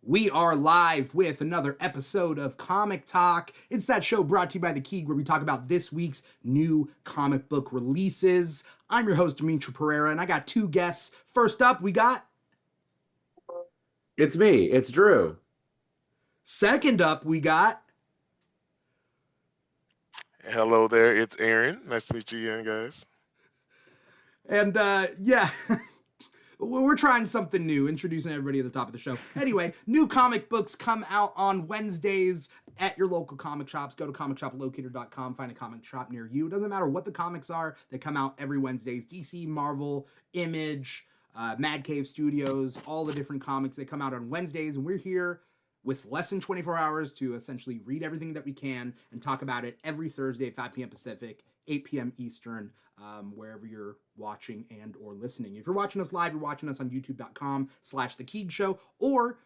We are live with another episode of Comic Talk. It's that show brought to you by The Key where we talk about this week's new comic book releases. I'm your host, Dimithri Perera, and I got two guests. First up, we got... It's me. It's Drew. Second up, we got... Hello there, it's Aaron. Nice to meet you again, guys. And, we're trying something new, introducing everybody at the top of the show. Anyway, new comic books come out on Wednesdays at your local comic shops. Go to comicshoplocator.com, find a comic shop near you. It doesn't matter what the comics are, they come out every Wednesdays. DC, Marvel, Image, Mad Cave Studios, all the different comics, they come out on Wednesdays, and we're here with less than 24 hours to essentially read everything that we can and talk about it every Thursday at 5 p.m. Pacific, 8 p.m. Eastern, wherever you're watching and or listening. If you're watching us live, you're watching us on youtube.com/The Keeg Show, or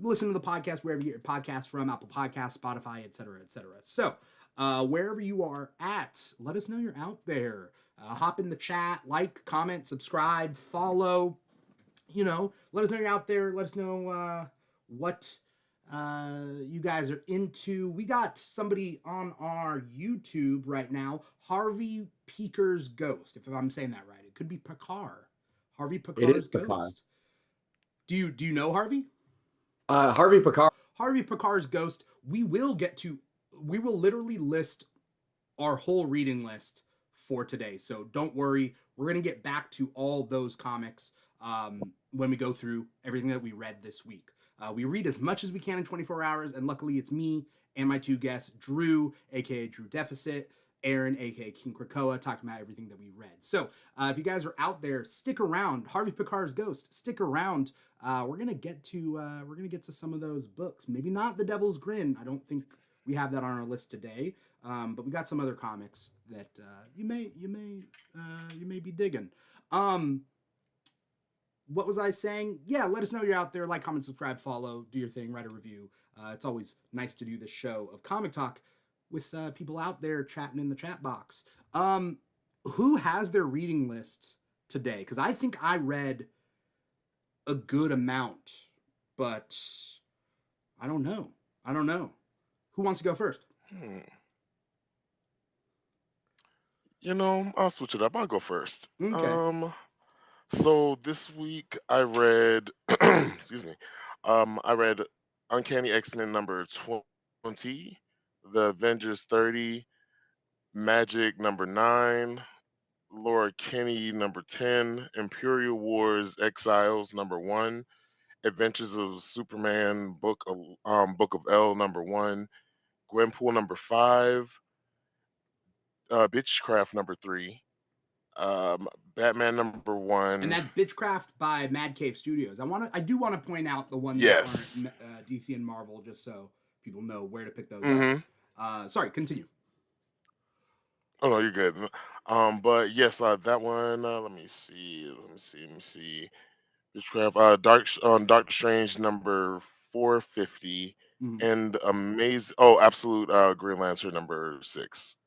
listen to the podcast wherever you get your podcasts from, Apple Podcasts, Spotify, etc., etc. So, wherever you are at, let us know you're out there. Hop in the chat, like, comment, subscribe, follow. You know, let us know you're out there. Let us know what you guys are into. We got somebody on our YouTube right now, Harvey Peaker's Ghost, if I'm saying that right. It could be Picard. Harvey It is Picar's Picard. Ghost. Do you know Harvey? Harvey Picard. Harvey Picar's Ghost. We will literally list our whole reading list for today. So don't worry. We're going to get back to all those comics when we go through everything that we read this week. We read as much as we can in 24 hours, and luckily it's me and my two guests, Drew, aka Drew Deficit, Aaron, aka King Krakoa, talking about everything that we read. So if you guys are out there, stick around. Harvey Picar's Ghost, stick around. We're gonna get to some of those books. Maybe not The Devil's Grin. I don't think we have that on our list today, but we got some other comics that you may be digging. What was I saying? Yeah, let us know you're out there. Like, comment, subscribe, follow, do your thing, write a review. It's always nice to do this show of Comic Talk with people out there chatting in the chat box. Who has their reading list today? Because I think I read a good amount, but I don't know. Who wants to go first? I'll switch it up. I'll go first. Okay. So this week I read, excuse me, I read Uncanny X-Men number 20, The Avengers 30, Magic number 9, Laura Kinney number 10, Imperial Wars Exiles number 1, Adventures of Superman Book of L number 1, Gwenpool number 5, Bitchcraft number 3, Batman number 1. And that's Bitchcraft by Mad Cave Studios. I do want to point out the ones Yes. that aren't DC and Marvel, just so people know where to pick those Mhm. up. Sorry, continue. Oh no, you're good. But yes, that one. Let me see. Witchcraft. Doctor Strange number 450, Mhm. and Absolute Green Lantern number 6.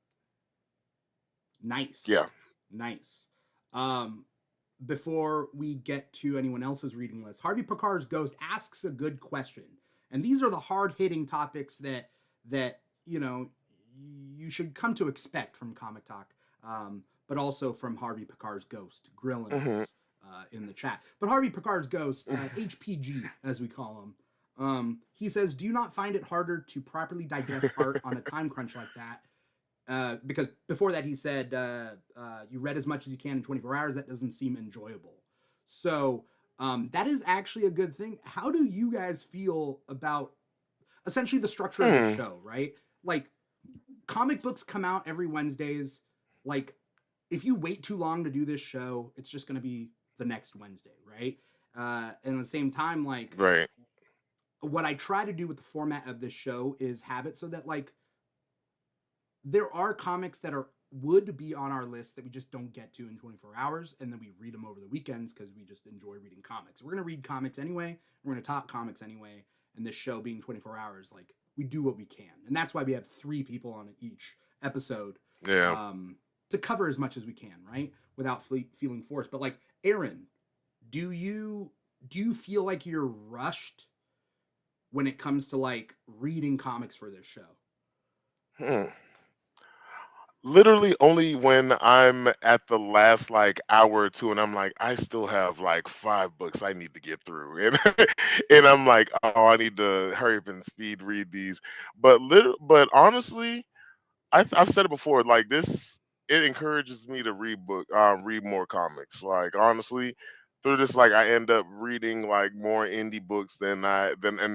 Nice. Yeah. Nice. Before we get to anyone else's reading list, Harvey Picar's Ghost asks a good question. And these are the hard-hitting topics that you should come to expect from Comic Talk, but also from Harvey Picar's Ghost grilling us in the chat. But Harvey Picar's Ghost, HPG as we call him, he says, "Do you not find it harder to properly digest art on a time crunch like that?" Because before that he said, you read as much as you can in 24 hours. That doesn't seem enjoyable. So that is actually a good thing. How do you guys feel about essentially the structure of the show, right? Like, comic books come out every Wednesdays. Like, if you wait too long to do this show, it's just going to be the next Wednesday, right? And at the same time, like, Right. what I try to do with the format of this show is have it so that, like, there are comics that would be on our list that we just don't get to in 24 hours, and then we read them over the weekends because we just enjoy reading comics. We're going to read comics anyway. We're going to talk comics anyway. And this show being 24 hours, like, we do what we can. And that's why we have 3 people on each episode Yeah. to cover as much as we can, right? Without feeling forced. But, like, Aaron, do you feel like you're rushed when it comes to like reading comics for this show? Hmm. Literally only when I'm at the last like hour or two and I'm like, I still have like 5 books I need to get through. And and I'm like, oh, I need to hurry up and speed read these. But honestly, I've said it before, like this, it encourages me to read more comics. Like honestly, through this, like I end up reading like more indie books and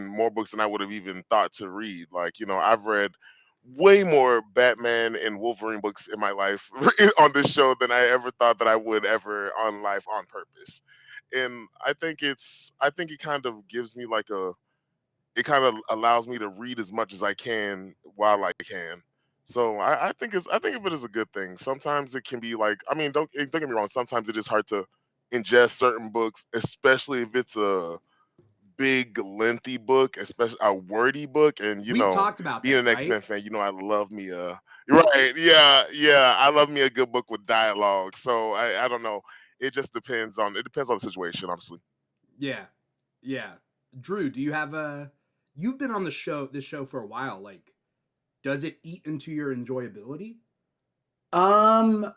more books than I would have even thought to read. Like I've read way more Batman and Wolverine books in my life on this show than I ever thought that I would ever on life on purpose. And I think it kind of gives me like it kind of allows me to read as much as I can while I can. So I think of it as a good thing. Sometimes it can be like, I mean, don't get me wrong. Sometimes it is hard to ingest certain books, especially if it's a big lengthy book, especially a wordy book. And We've talked about being that, an right? X-Men fan, I love me a right, yeah, I love me a good book with dialogue. So I don't know. It depends on the situation, honestly. Yeah. Yeah. Drew, do you have you've been on this show for a while. Like, does it eat into your enjoyability? Um,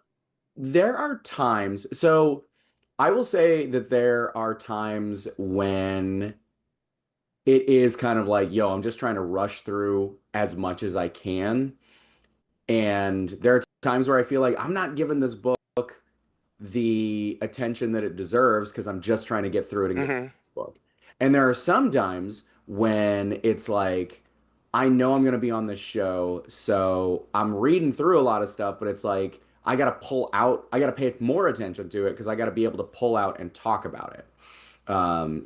there are times. So I will say that there are times when it is kind of like, yo, I'm just trying to rush through as much as I can. And there are times where I feel like I'm not giving this book the attention that it deserves because I'm just trying to get through it and get through Hmm. this book. And there are some times when it's like, I know I'm going to be on this show, so I'm reading through a lot of stuff, but it's like, I got to pay more attention to it because I got to be able to pull out and talk about it.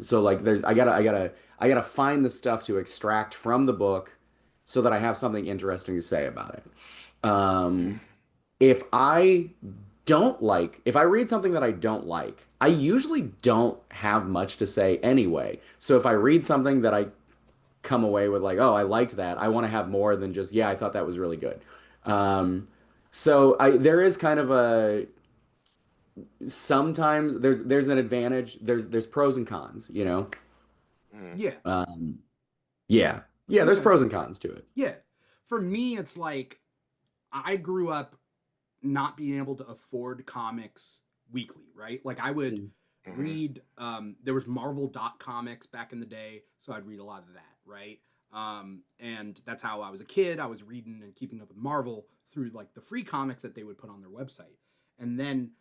So like I gotta find the stuff to extract from the book so that I have something interesting to say about it. If I if I read something that I don't like, I usually don't have much to say anyway. So if I read something that I come away with like, oh, I liked that, I want to have more than just, yeah, I thought that was really good. Um, there is kind of a sometimes there's an advantage. There's pros and cons, you know. Hmm. Yeah. Um, yeah, yeah, there's Okay. pros and cons to it. Yeah. For me, it's like I grew up not being able to afford comics weekly, right? Like I would Hmm. read there was Marvel dot comics back in the day, so I'd read a lot of that, right? And that's how I was a kid. I was reading and keeping up with Marvel through like the free comics that they would put on their website. And then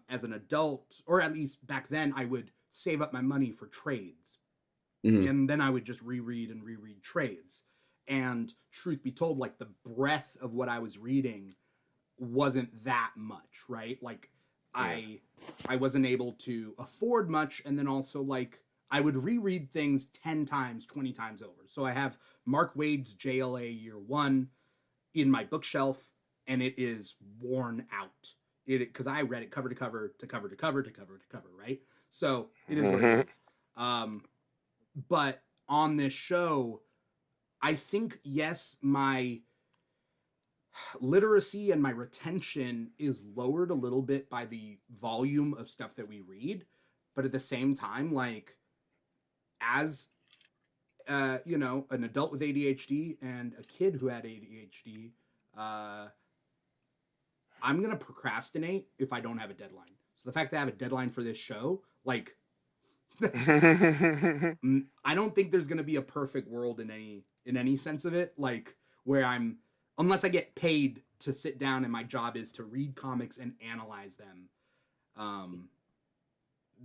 as an adult, or at least back then, I would save up my money for trades, Mhm. and then I would just reread and reread trades. And truth be told, like the breadth of what I was reading wasn't that much, right? Like Yeah. I I wasn't able to afford much, and then also like I would reread things 10 times, 20 times over. So I have Mark Wade's JLA Year 1 in my bookshelf, and it is worn out. It Cuz I read it cover to cover to cover to cover to cover to cover, right? So it is what it Hmm. is. Um but on this show, I think yes, my literacy and my retention is lowered a little bit by the volume of stuff that we read, but at the same time, like as an adult with ADHD and a kid who had ADHD, uh, I'm gonna procrastinate if I don't have a deadline. So the fact that I have a deadline for this show, like, that's, I don't think there's gonna be a perfect world in any sense of it, like where I'm unless I get paid to sit down and my job is to read comics and analyze them. Um,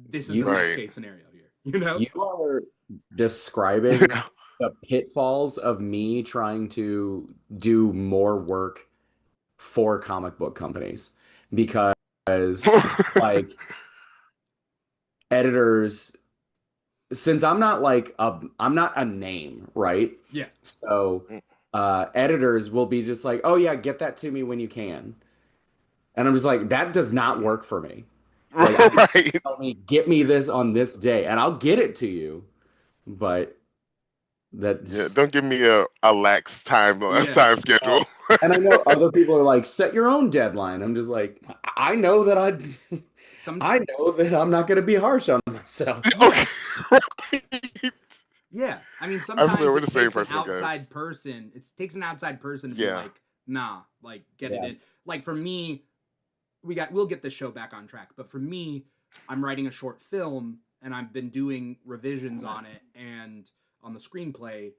this is the You best Right. case scenario here, you know? you are describing the pitfalls of me trying to do more work for comic book companies because like editors, since I'm not a name, right? Yeah. So editors will be just like, oh yeah, get that to me when you can. And I'm just like, that does not work for me. Like I need you to Right. tell me, get me this on this day, and I'll get it to you. But Yeah. that's Don't give me a lax Yeah. time schedule. and I know other people are like, set your own deadline. I'm just like, I know that Some I know that I'm not gonna be harsh on myself. Yeah. Okay. Right. Yeah, I mean, I'm familiar sometimes with it the same takes an person, guys. outside person. It takes an outside person to be Yeah. like, nah, like get it Yeah. in. Like for me, we'll get this show back on track. But for me, I'm writing a short film and I've been doing revisions on it and on the screenplay,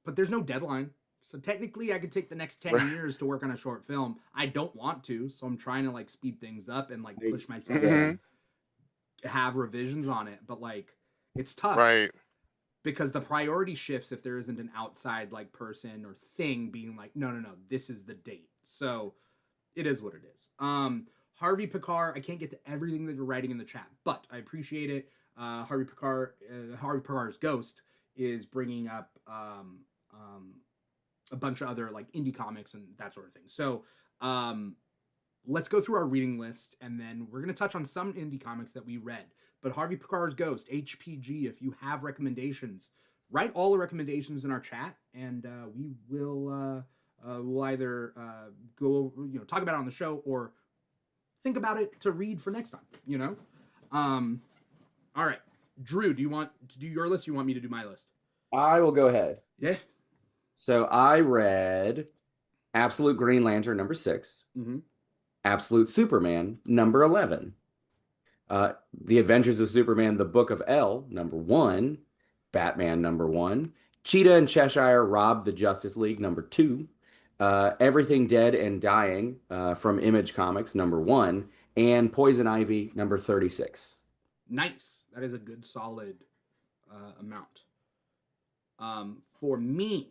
but there's no deadline. So technically I could take the next 10 Right. years to work on a short film. I don't want to, so I'm trying to like speed things up and like I- push myself yeah. to have revisions on it, but like it's tough Right. because the priority shifts if there isn't an outside like person or thing being like, no, this is the date. So it is what it is. Harvey Picard, I can't get to everything that you're writing in the chat, but I appreciate it. Harvey Picard's Ghost is bringing up a bunch of other like indie comics and that sort of thing. So let's go through our reading list and then we're going to touch on some indie comics that we read. But Harvey Picard's Ghost, HPG, if you have recommendations, write all the recommendations in our chat and we will we'll either go talk about it on the show or think about it to read for next time, all right, Drew, do you want to do your list? Or you want me to do my list? I will go ahead. Yeah. So I read Absolute Green Lantern number 6, Mm-hmm. Absolute Superman number 11, The Adventures of Superman, The Book of L number 1, Batman number 1, Cheetah and Cheshire Robbed the Justice League number 2, Everything Dead and Dying from Image Comics number 1, and Poison Ivy number 36. Nice. That is a good solid amount. For me,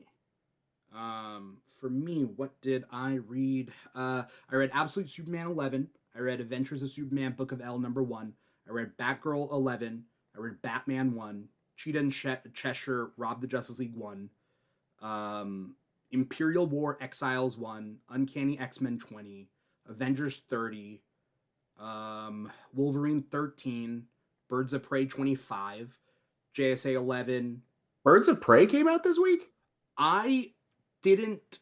what did I read? I read Absolute Superman 11. I read Adventures of Superman Book of L number 1. I read Batgirl 11. I read Batman 1. Cheetah and Cheshire Robbed the Justice League 1. Imperial War Exiles 1. Uncanny X-Men 20. Avengers 30. Wolverine 13. Birds of Prey 25. JSA 11. Birds of Prey came out this week? I didn't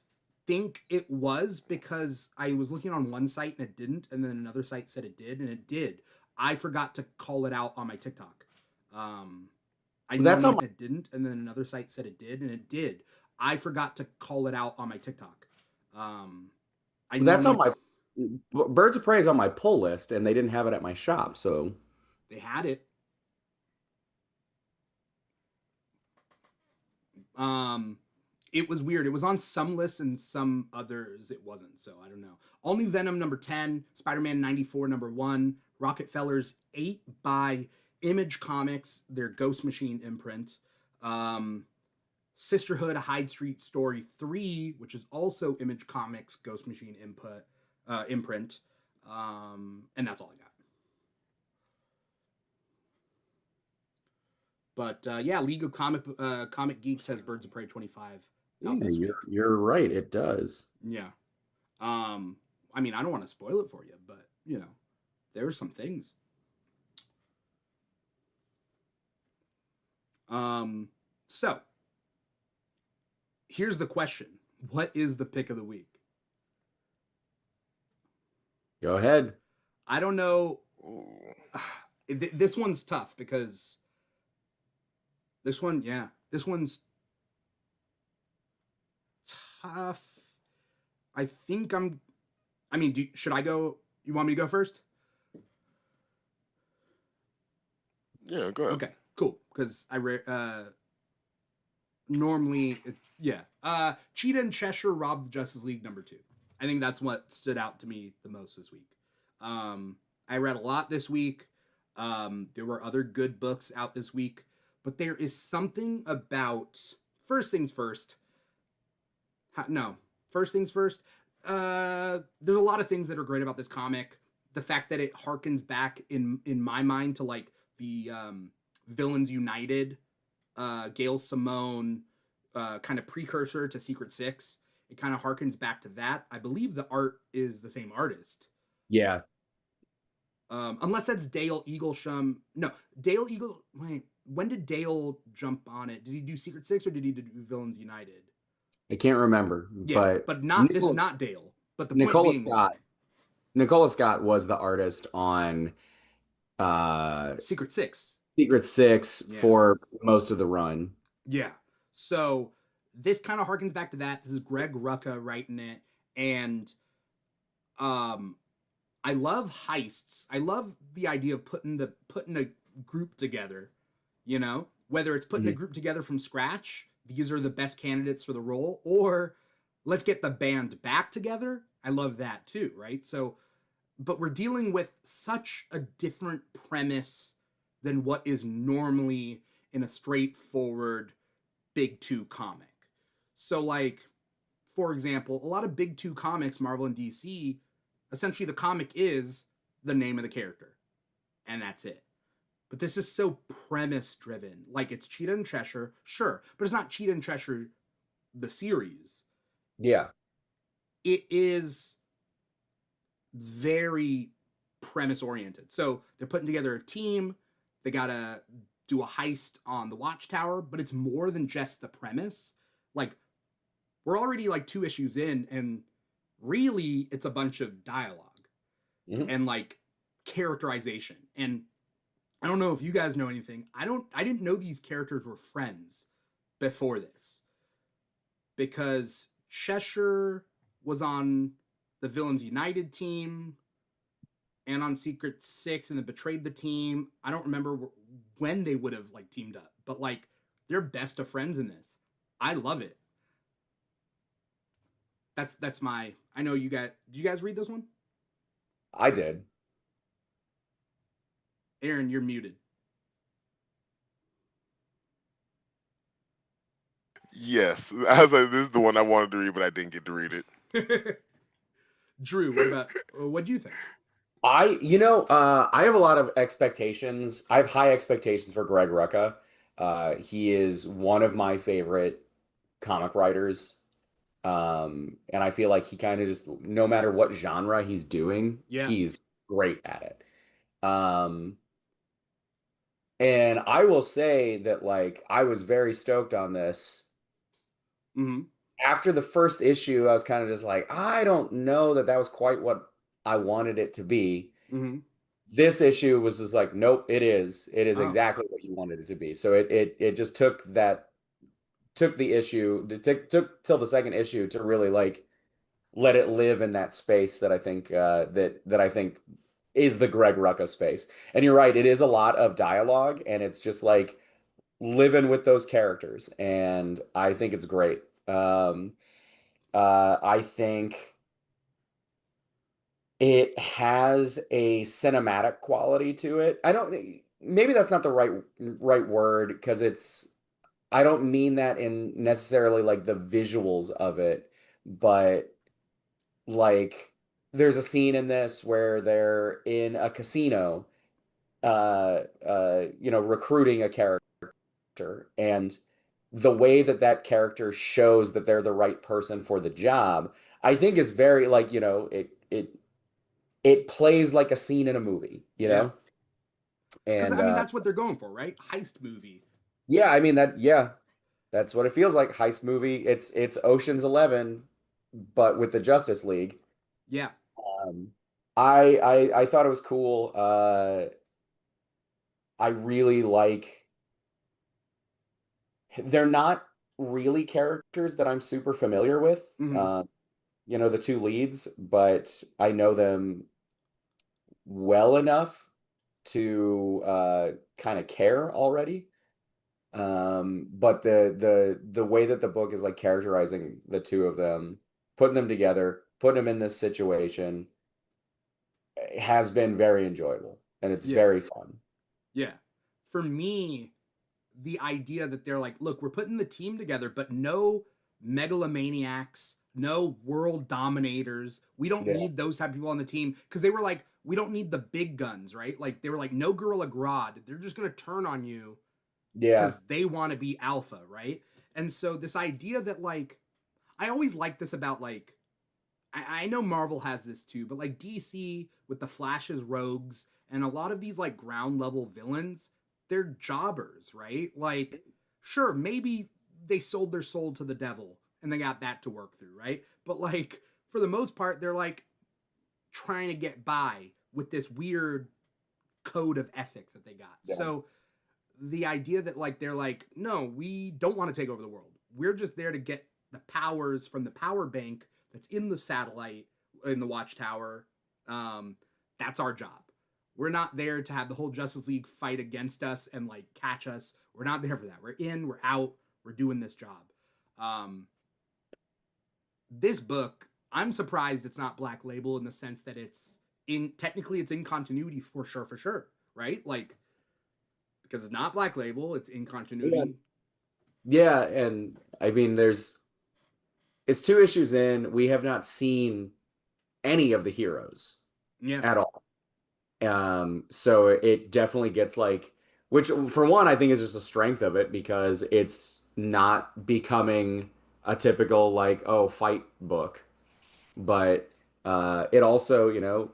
think it was because I was looking on one site and it didn't, and then another site said it did, and it did. I forgot to call it out on my TikTok. I know That's on it didn't, and then another site said it did, and it did. I forgot to call it out on my TikTok. That's on my Birds of Prey is on my pull list, and they didn't have it at my shop, so they had it. It was weird. It was on some lists and some others it wasn't, so I don't know. All New Venom number 10, Spider-Man 94 number 1, Rockefellers 8 by Image Comics, their Ghost Machine imprint. Sisterhood, a Hyde Street Story 3, which is also Image Comics Ghost Machine imprint. And that's all I got. But yeah, League of Comic Geeks has Birds of Prey 25. yeah, you're right, it does. Yeah. I mean, I don't want to spoil it for you, but there are some things. So here's the question. What is the pick of the week? Go ahead. I don't know. Ooh. This one's tough because this one's tough. I think should I go? You want me to go first? Yeah, go ahead. Okay, cool. Because I normally, Cheetah and Cheshire Robbed the Justice League number 2. I think that's what stood out to me the most this week. I read a lot this week. There were other good books out this week, but there is something about first things first. First things first. There's a lot of things that are great about this comic. The fact that it harkens back in my mind to like the Villains United, Gail Simone, kind of precursor to Secret Six. It kind of harkens back to that. I believe the art is the same artist. Yeah. Unless that's Dale Eaglesham. No, Dale Eagle. Wait, when did Dale jump on it? Did he do Secret Six or did he do Villains United? I can't remember, Yeah, but not this is not Dale. But the Nicola point being, Scott. Nicola Scott was the artist on Secret Six. Secret Six Yeah. for most of the run. Yeah. So this kind of harkens back to that. This is Greg Rucka writing it, and um, I love heists. I love the idea of putting a group together. You know, whether it's putting a Mhm. group together from scratch, these are the best candidates for the role, or let's get the band back together. I love that too, right? So, but we're dealing with such a different premise than what is normally in a straightforward big two comic. So, like, for example, a lot of big two comics, Marvel and DC, essentially the comic is the name of the character, and that's it. But this is so premise driven. Like, it's Cheetah and Cheshire, sure, but it's not Cheetah and Cheshire, the series. Yeah. It is very premise oriented. So they're putting together a team. They gotta do a heist on the Watchtower, but it's more than just the premise. Like, we're already like 2 issues in, and really it's a bunch of dialogue Mhm. and like characterization. And I don't know if you guys know anything. I didn't know these characters were friends before this, because Cheshire was on the Villains United team and on Secret Six, and then betrayed the team. I don't remember when they would have like teamed up, but like they're best of friends in this. I love it. That's my. I know you guys. Did you guys read this one? I did. Aaron, you're muted. Yes, I was like, this is the one I wanted to read, but I didn't get to read it. Drew, what about what do you think? I have a lot of expectations. I have high expectations for Greg Rucka. He is one of my favorite comic writers. And I feel like he kind of just, no matter what genre he's doing, Yeah. he's great at it. And I will say that, like, I was very stoked on this. Mm-hmm. After the first issue, I was kind of just like, I don't know that that was quite what I wanted it to be. Mm-hmm. This issue was just like, nope, it is. It is Oh, exactly what you wanted it to be. So it just took the issue, took till the second issue to really like let it live in that space that I think that I think is the Greg Rucka space. And you're right, it is a lot of dialogue, and it's just like living with those characters, and I think it's great. I think it has a cinematic quality to it. I don't, maybe that's not the right word, because I don't mean that in necessarily like the visuals of it, but like there's a scene in this where they're in a casino, recruiting a character, and the way that that character shows that they're the right person for the job, I think is very like, it plays like a scene in a movie, yeah. Because And I mean, that's what they're going for, right? Heist movie. yeah, I mean yeah, that's what it feels like. Heist movie. It's Ocean's 11, but with the Justice League. Yeah. Um, I thought it was cool. I really like. They're not really characters that I'm super familiar with. Mm-hmm. The two leads, but I know them well enough to kind of care already. But the way that the book is like characterizing the two of them, putting them together, putting them in this situation, has been very enjoyable, and it's Yeah. very fun. Yeah. For me, the idea that they're like, look, we're putting the team together, but no megalomaniacs, no world dominators. We don't Yeah. need those type of people on the team, because they were like, we don't need the big guns, right? Like they were like, no Gorilla Grodd. They're just gonna turn on you Yeah. because they want to be alpha, right? And so this idea that like, I always like this about like, I know Marvel has this too, but like DC with the Flash's rogues and a lot of these like ground level villains, they're jobbers, right? Like, sure, maybe they sold their soul to the devil and they got that to work through, right? But like, for the most part, they're like trying to get by with this weird code of ethics that they got. Yeah. So the idea that like they're like, no, we don't want to take over the world. We're just there to get the powers from the power bank that's in the satellite in the watchtower. That's our job. We're not there to have the whole Justice League fight against us and like catch us. We're not there for that. We're in, we're out, we're doing this job. This book, I'm surprised it's not Black Label in the sense that it's technically it's in continuity for sure, right? Like, because it's not Black Label, it's in continuity. Yeah, and I mean, it's 2 issues in. We have not seen any of the heroes at all. So it definitely gets like, which for one, I think is just a strength of it because it's not becoming a typical like, oh, fight book. But it also,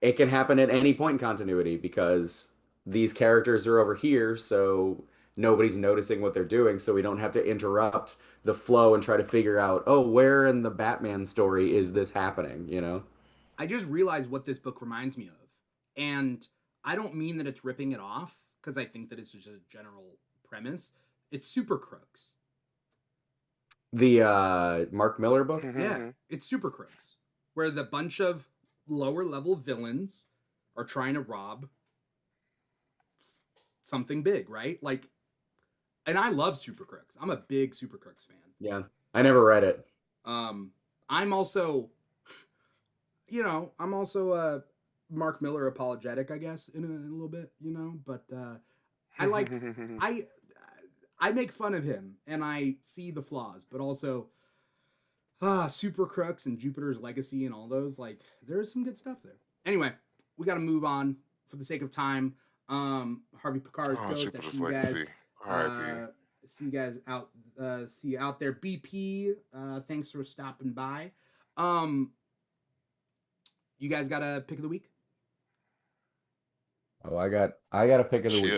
it can happen at any point in continuity because these characters are over here, so nobody's noticing what they're doing, so we don't have to interrupt the flow and try to figure out, oh, where in the Batman story is this happening? I just realized what this book reminds me of. And I don't mean that it's ripping it off, because I think that it's just a general premise. It's Super Crooks. The Mark Miller book? Yeah, it's Super Crooks, where the bunch of lower level villains are trying to rob something big, right? Like, and I love Super Crooks. I'm a big Super Crooks fan. Yeah, I never read it. I'm also a Mark Miller apologetic, I guess, in a little bit, but I like I make fun of him and I see the flaws, but also Super Crooks and Jupiter's Legacy and all those, like, there's some good stuff there. Anyway, we got to move on for the sake of time. Harvey Picar's Ghost. Jupiter's Legacy. See you guys out. See you out there. BP. Thanks for stopping by. You guys got a pick of the week? Oh, I got a pick of the week.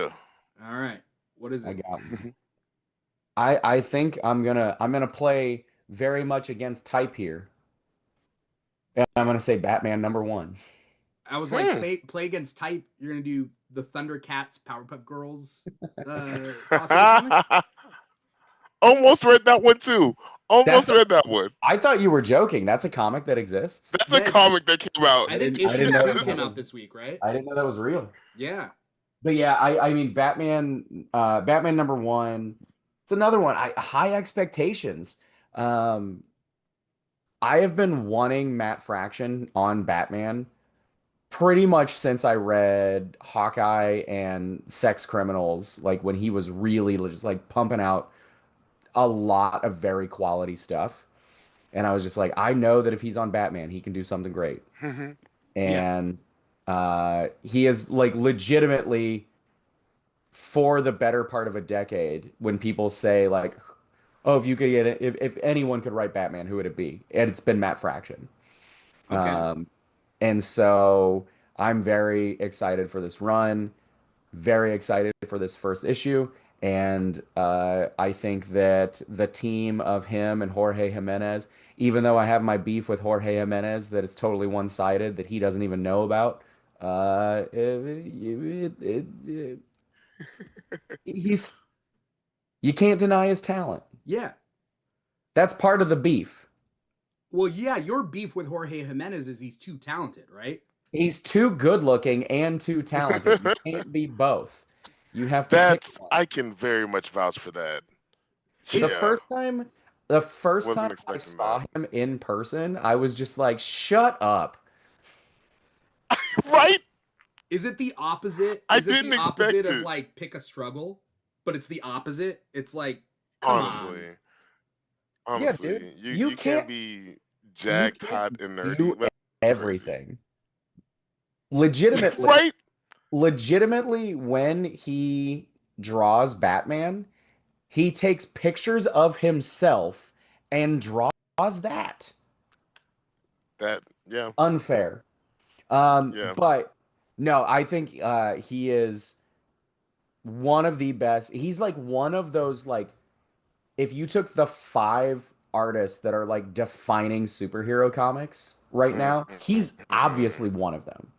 All right. What is it? I got one. I think I'm gonna play very much against type here. And I'm gonna say Batman #1. I was like, play against type. You're gonna do the Thundercats Powerpuff Girls crossover. Almost read that one too. Read that one. I thought you were joking. That's a comic that exists. That's a comic that came out. I think issue 2 came out this week, right? I didn't know that was real. Yeah. But yeah, I mean Batman #1. It's another one. High expectations. I have been wanting Matt Fraction on Batman pretty much since I read Hawkeye and Sex Criminals, like when he was really just like pumping out a lot of very quality stuff. And I was just like, I know that if he's on Batman, he can do something great. And he is like legitimately, for the better part of a decade, when people say like, oh, if you could get it, if anyone could write Batman, who would it be? And it's been Matt Fraction. Okay. And so I'm very excited for this run, very excited for this first issue. And I think that the team of him and Jorge Jimenez, even though I have my beef with Jorge Jimenez, that it's totally one-sided, that he doesn't even know about, you can't deny his talent. Yeah. That's part of the beef. Well, yeah, your beef with Jorge Jimenez is he's too talented, right? He's too good looking and too talented. You can't be both. You have to pick one. I can very much vouch for that. The first time I saw him in person, I was just like, shut up. Right? Is it the opposite? I didn't expect it. Of like pick a struggle, but it's the opposite? It's like, come on. Honestly, yeah, dude, you can't be jacked, hot, and nerdy. Everything. Legitimately. Right? Legitimately, when he draws Batman, he takes pictures of himself and draws that. Yeah. Unfair. But no, I think he is one of the best. He's like one of those, like, if you took the 5 artists that are like defining superhero comics right now, he's obviously one of them.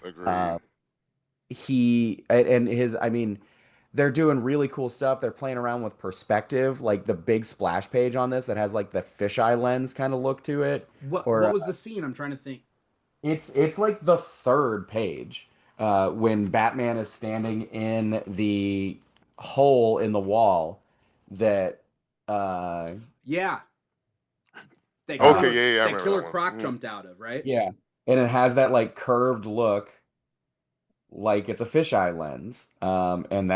Agreed. He and his, I mean, they're doing really cool stuff. They're playing around with perspective, like the big splash page on this that has like the fisheye lens kind of look to it. What Or was the scene? I'm trying to think. it's like the third page when Batman is standing in the hole in the wall that Yeah, that Okay, uh yeah, I that remember Killer that one. Croc jumped out of, right? yeah, and it has that like curved look like it's a fisheye lens. And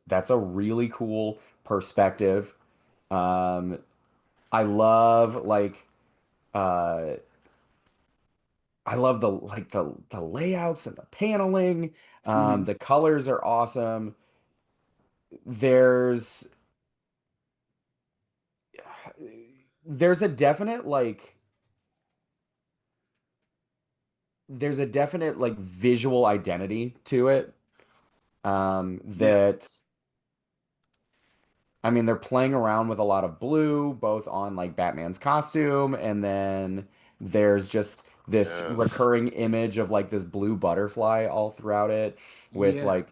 that's a really cool perspective. Um, I love like uh I love the layouts and the paneling. Hmm. The colors are awesome. There's there's a definite like there's a definite like visual identity to it. Yeah. That I mean, they're playing around with a lot of blue, both on like Batman's costume, and then there's just this Yes. recurring image of like this blue butterfly all throughout it, with Yeah. like,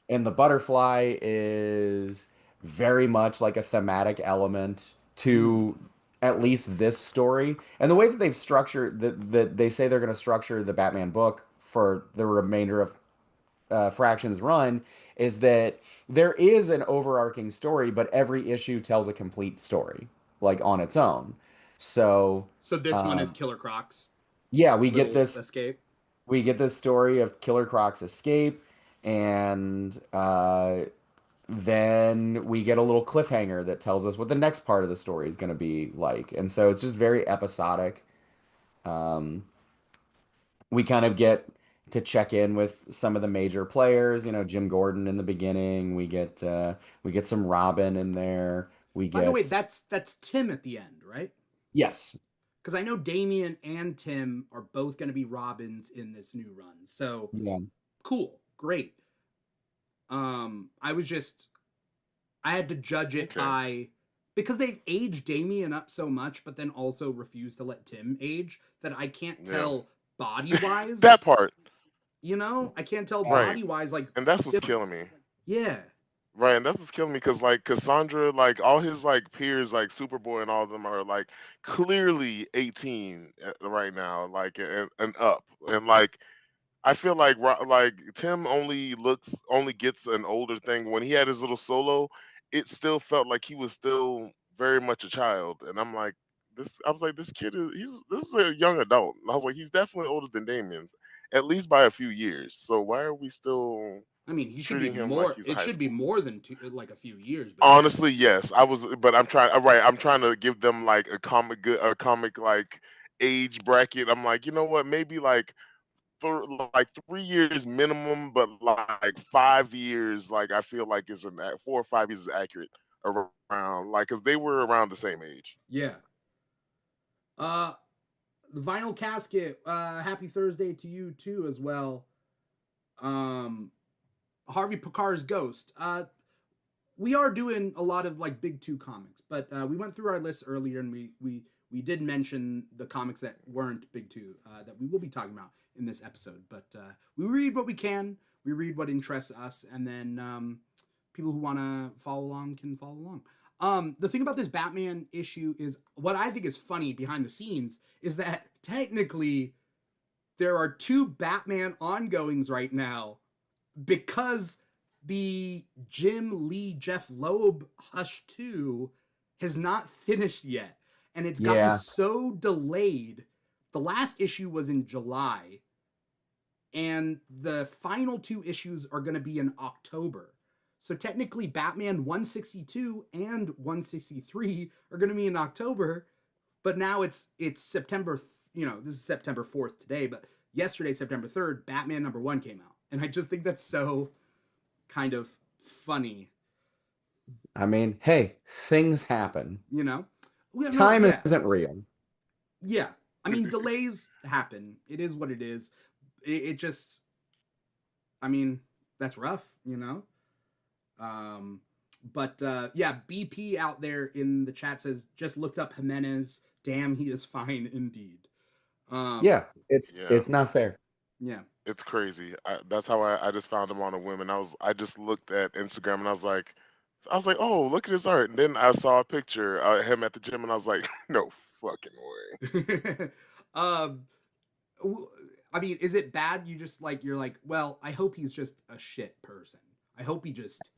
and the butterfly is very much like a thematic element Mm. to at least this story. And the way that they've structured that they say they're going to structure the Batman book for the remainder of Fraction's run is that there is an overarching story, but every issue tells a complete story, like on its own. So, So this one is um, Killer Croc's yeah, little escape. we get this story of Killer Croc's escape, and then we get a little cliffhanger that tells us what the next part of the story is going to be like, and so it's just very episodic. Um, we kind of get to check in with some of the major players, Jim Gordon in the beginning. We get some Robin in there. We By the way, get that's Tim at the end, right? yes. Because I know Damien and Tim are both going to be Robins in this new run. So Yeah. cool, great. I had to judge it Okay. by because they've aged Damien up so much, but then also refused to let Tim age that I can't Yeah. tell body That wise. part. I can't tell Yeah. Right. body wise like And who's that's what's different. killing me. Yeah, Right, and that's what's killing me because like Cassandra, like all his like peers, like Superboy and all of them are like clearly 18 right now, like and up, and like I feel like like Tim only gets an older thing. When he had his little solo, it still felt like he was still very much a child, and I'm like this. I was like, this kid is this is a young adult. And I was like, he's definitely older than Damien's, at least by a few years. So why are we still I mean he should be treating him like more. he's a It high should be school? more than like a few years, but yeah, Honestly, yes. I was, but I'm trying. Right, I'm trying to give them like a comic like age bracket. I'm like, you know what? Maybe like like 3 years minimum, but like 5 years, like I feel like is 4 or 5 years is accurate around, like because they were around the same age. yeah. Uh, the vinyl casket. Happy Thursday to you too as well. Um, Harvey Picar's Ghost. We are doing a lot of like big two comics, but we went through our list earlier and we did mention the comics that weren't big two that we will be talking about in this episode. But we read what we can, we read what interests us, and then people who want to follow along can follow along. The thing about this Batman issue is what I think is funny behind the scenes is that technically there are two Batman ongoings right now because the Jim Lee Jeff Loeb Hush 2 has not finished yet. And it's gotten Yeah. so delayed. The last issue was in July, and the final two issues are going to be in October. So technically, Batman 162 and 163 are going to be in October, but now it's September. This is September 4th today, but yesterday, September 3rd, Batman #1 came out, and I just think that's so kind of funny, I mean, hey, things happen. you know? Well, no, Time yeah, isn't real. yeah. I mean, delays happen. It is what it is. It just, I mean, that's rough. Um, but yeah, BP out there in the chat says just looked up Jimenez. Damn, he is fine indeed. Yeah, Yeah. it's not fair. Yeah. It's crazy. That's how I just found him on a whim, and I just looked at Instagram and I was like, oh, look at his art, and then I saw a picture him at the gym, and I was like, no fucking way. um, w- I mean, is it bad? You just like you're like, well, I hope he's just a shit person. I hope he just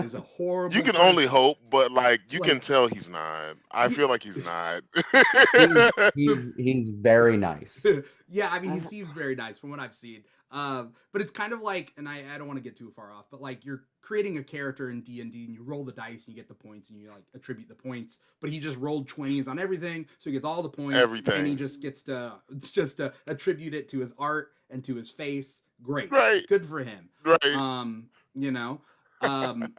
is a You horrible can only person. hope, but like you can Like, tell he's not. I you, feel like he's not. He's very nice. yeah, I mean, he seems very nice from what I've seen. But it's kind of like, and I don't want to get too far off, but like you're creating a character in D&D and you roll the dice and you get the points and you like attribute the points, but he just rolled 20s on everything, so he gets all the points and he Everything. just gets to attribute it to his art and to his face. Great. Right. Good for him. Right. You know, um,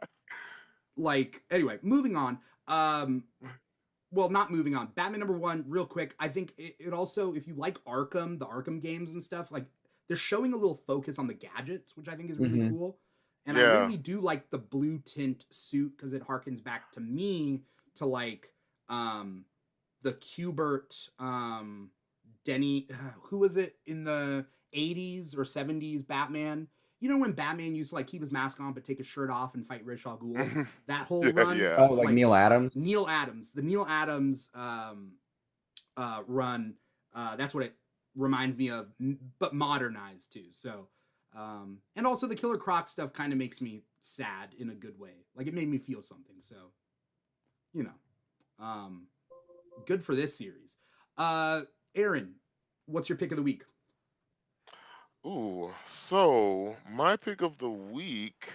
like anyway, moving on. Well, not moving on. Batman number one, real quick. I think it also, if you like Arkham, the Arkham games and stuff, like they're showing a little focus on the gadgets, which I think is really Hmm. cool. And I Yeah. really do like the blue tint suit because it harkens back to me to like the Kubert Denny, who was it in the 80s or 70s Batman? You know when Batman used to like keep his mask on but take his shirt off and fight Ra's al Ghul? That whole Yeah. run, Yeah. Oh, like like Neil Adams. Neil Adams, the Neil Adams run. That's what it reminds me of, but modernized too. So, and also the Killer Croc stuff kind of makes me sad in a good way. Like it made me feel something. So, you know, good for this series. Aaron, what's your pick of the week? Ooh. So my pick of the week.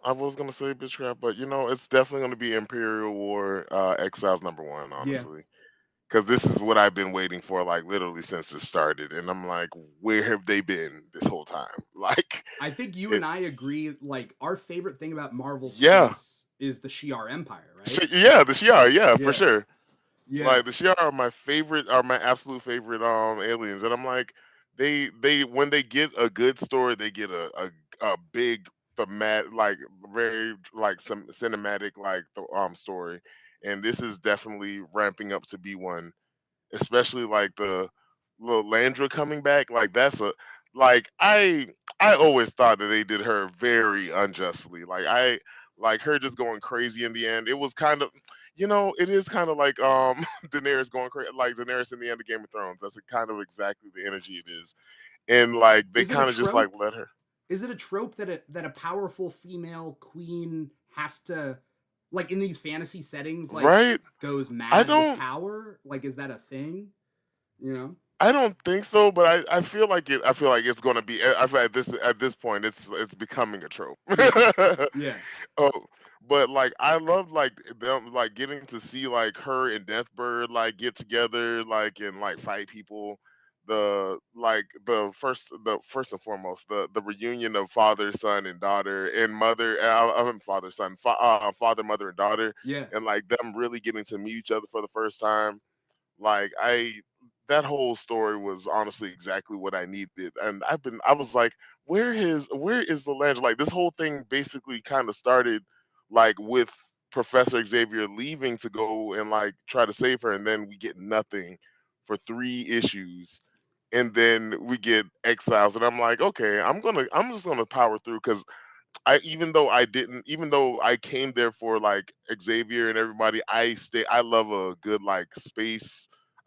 I was gonna say Bitchcraft, but it's definitely gonna be Imperial War Exiles number one, Yeah, honestly. Because this is what I've been waiting for, like literally since it started, and I'm like, where have they been this whole time? Like, I think you and I it's agree. Like our favorite thing about Marvel yeah, space is the Shi'ar Empire, right? Yeah, the Shi'ar, yeah, for Yeah, sure. yeah, Like the Shi'ar are my absolute favorite aliens, and I'm like, they when they get a good story, they get a big thematic, like very like some cinematic like story, and this is definitely ramping up to be one, especially like the little Landra coming back. Like that's a like I always thought that they did her very unjustly. Like I like her just going crazy in the end. It was kind of it is kind of like Daenerys going crazy, like Daenerys in the end of Game of Thrones. That's kind of exactly the energy it is. And like they is it a kind of just like trope? let her. Is it a trope that a powerful female queen has to, like in these fantasy settings, like Right? goes I mad with don't power? Like, is that a thing? You know? I don't think so, but I feel like it. I feel like it's gonna be. I feel like at this point, it's becoming a trope. Yeah, yeah, Oh, but like I love like them like getting to see like her and Deathbird like get together like and like fight people. The first and foremost the reunion of father, son, and daughter and mother. Father, son, father, mother, and daughter, yeah, and like them really getting to meet each other for the first time. Like that whole story was honestly exactly what I needed, and I was like, where is the land? Like this whole thing basically kind of started like with Professor Xavier leaving to go and like try to save her, and then we get nothing for 3 issues, and then we get exiles, and I'm like, okay, I'm just gonna power through because even though I came there for like Xavier and everybody, I love a good like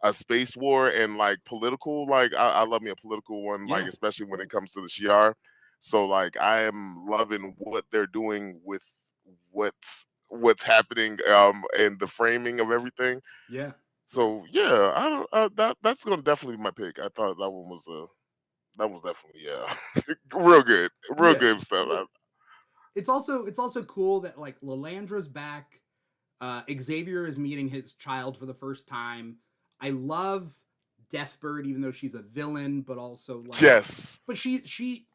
a space war and like political, like I love me a political one, like yeah, especially when it comes to the Shi'ar. So like I am loving what they're doing with what's happening and the framing of everything. yeah. So yeah, I don't that's gonna definitely be my pick. I thought that was definitely real good. Real Yeah. good stuff. It's also cool that like Lalandra's back. Xavier is meeting his child for the first time. I love Deathbird, even though she's a villain, but also like, Yes. but she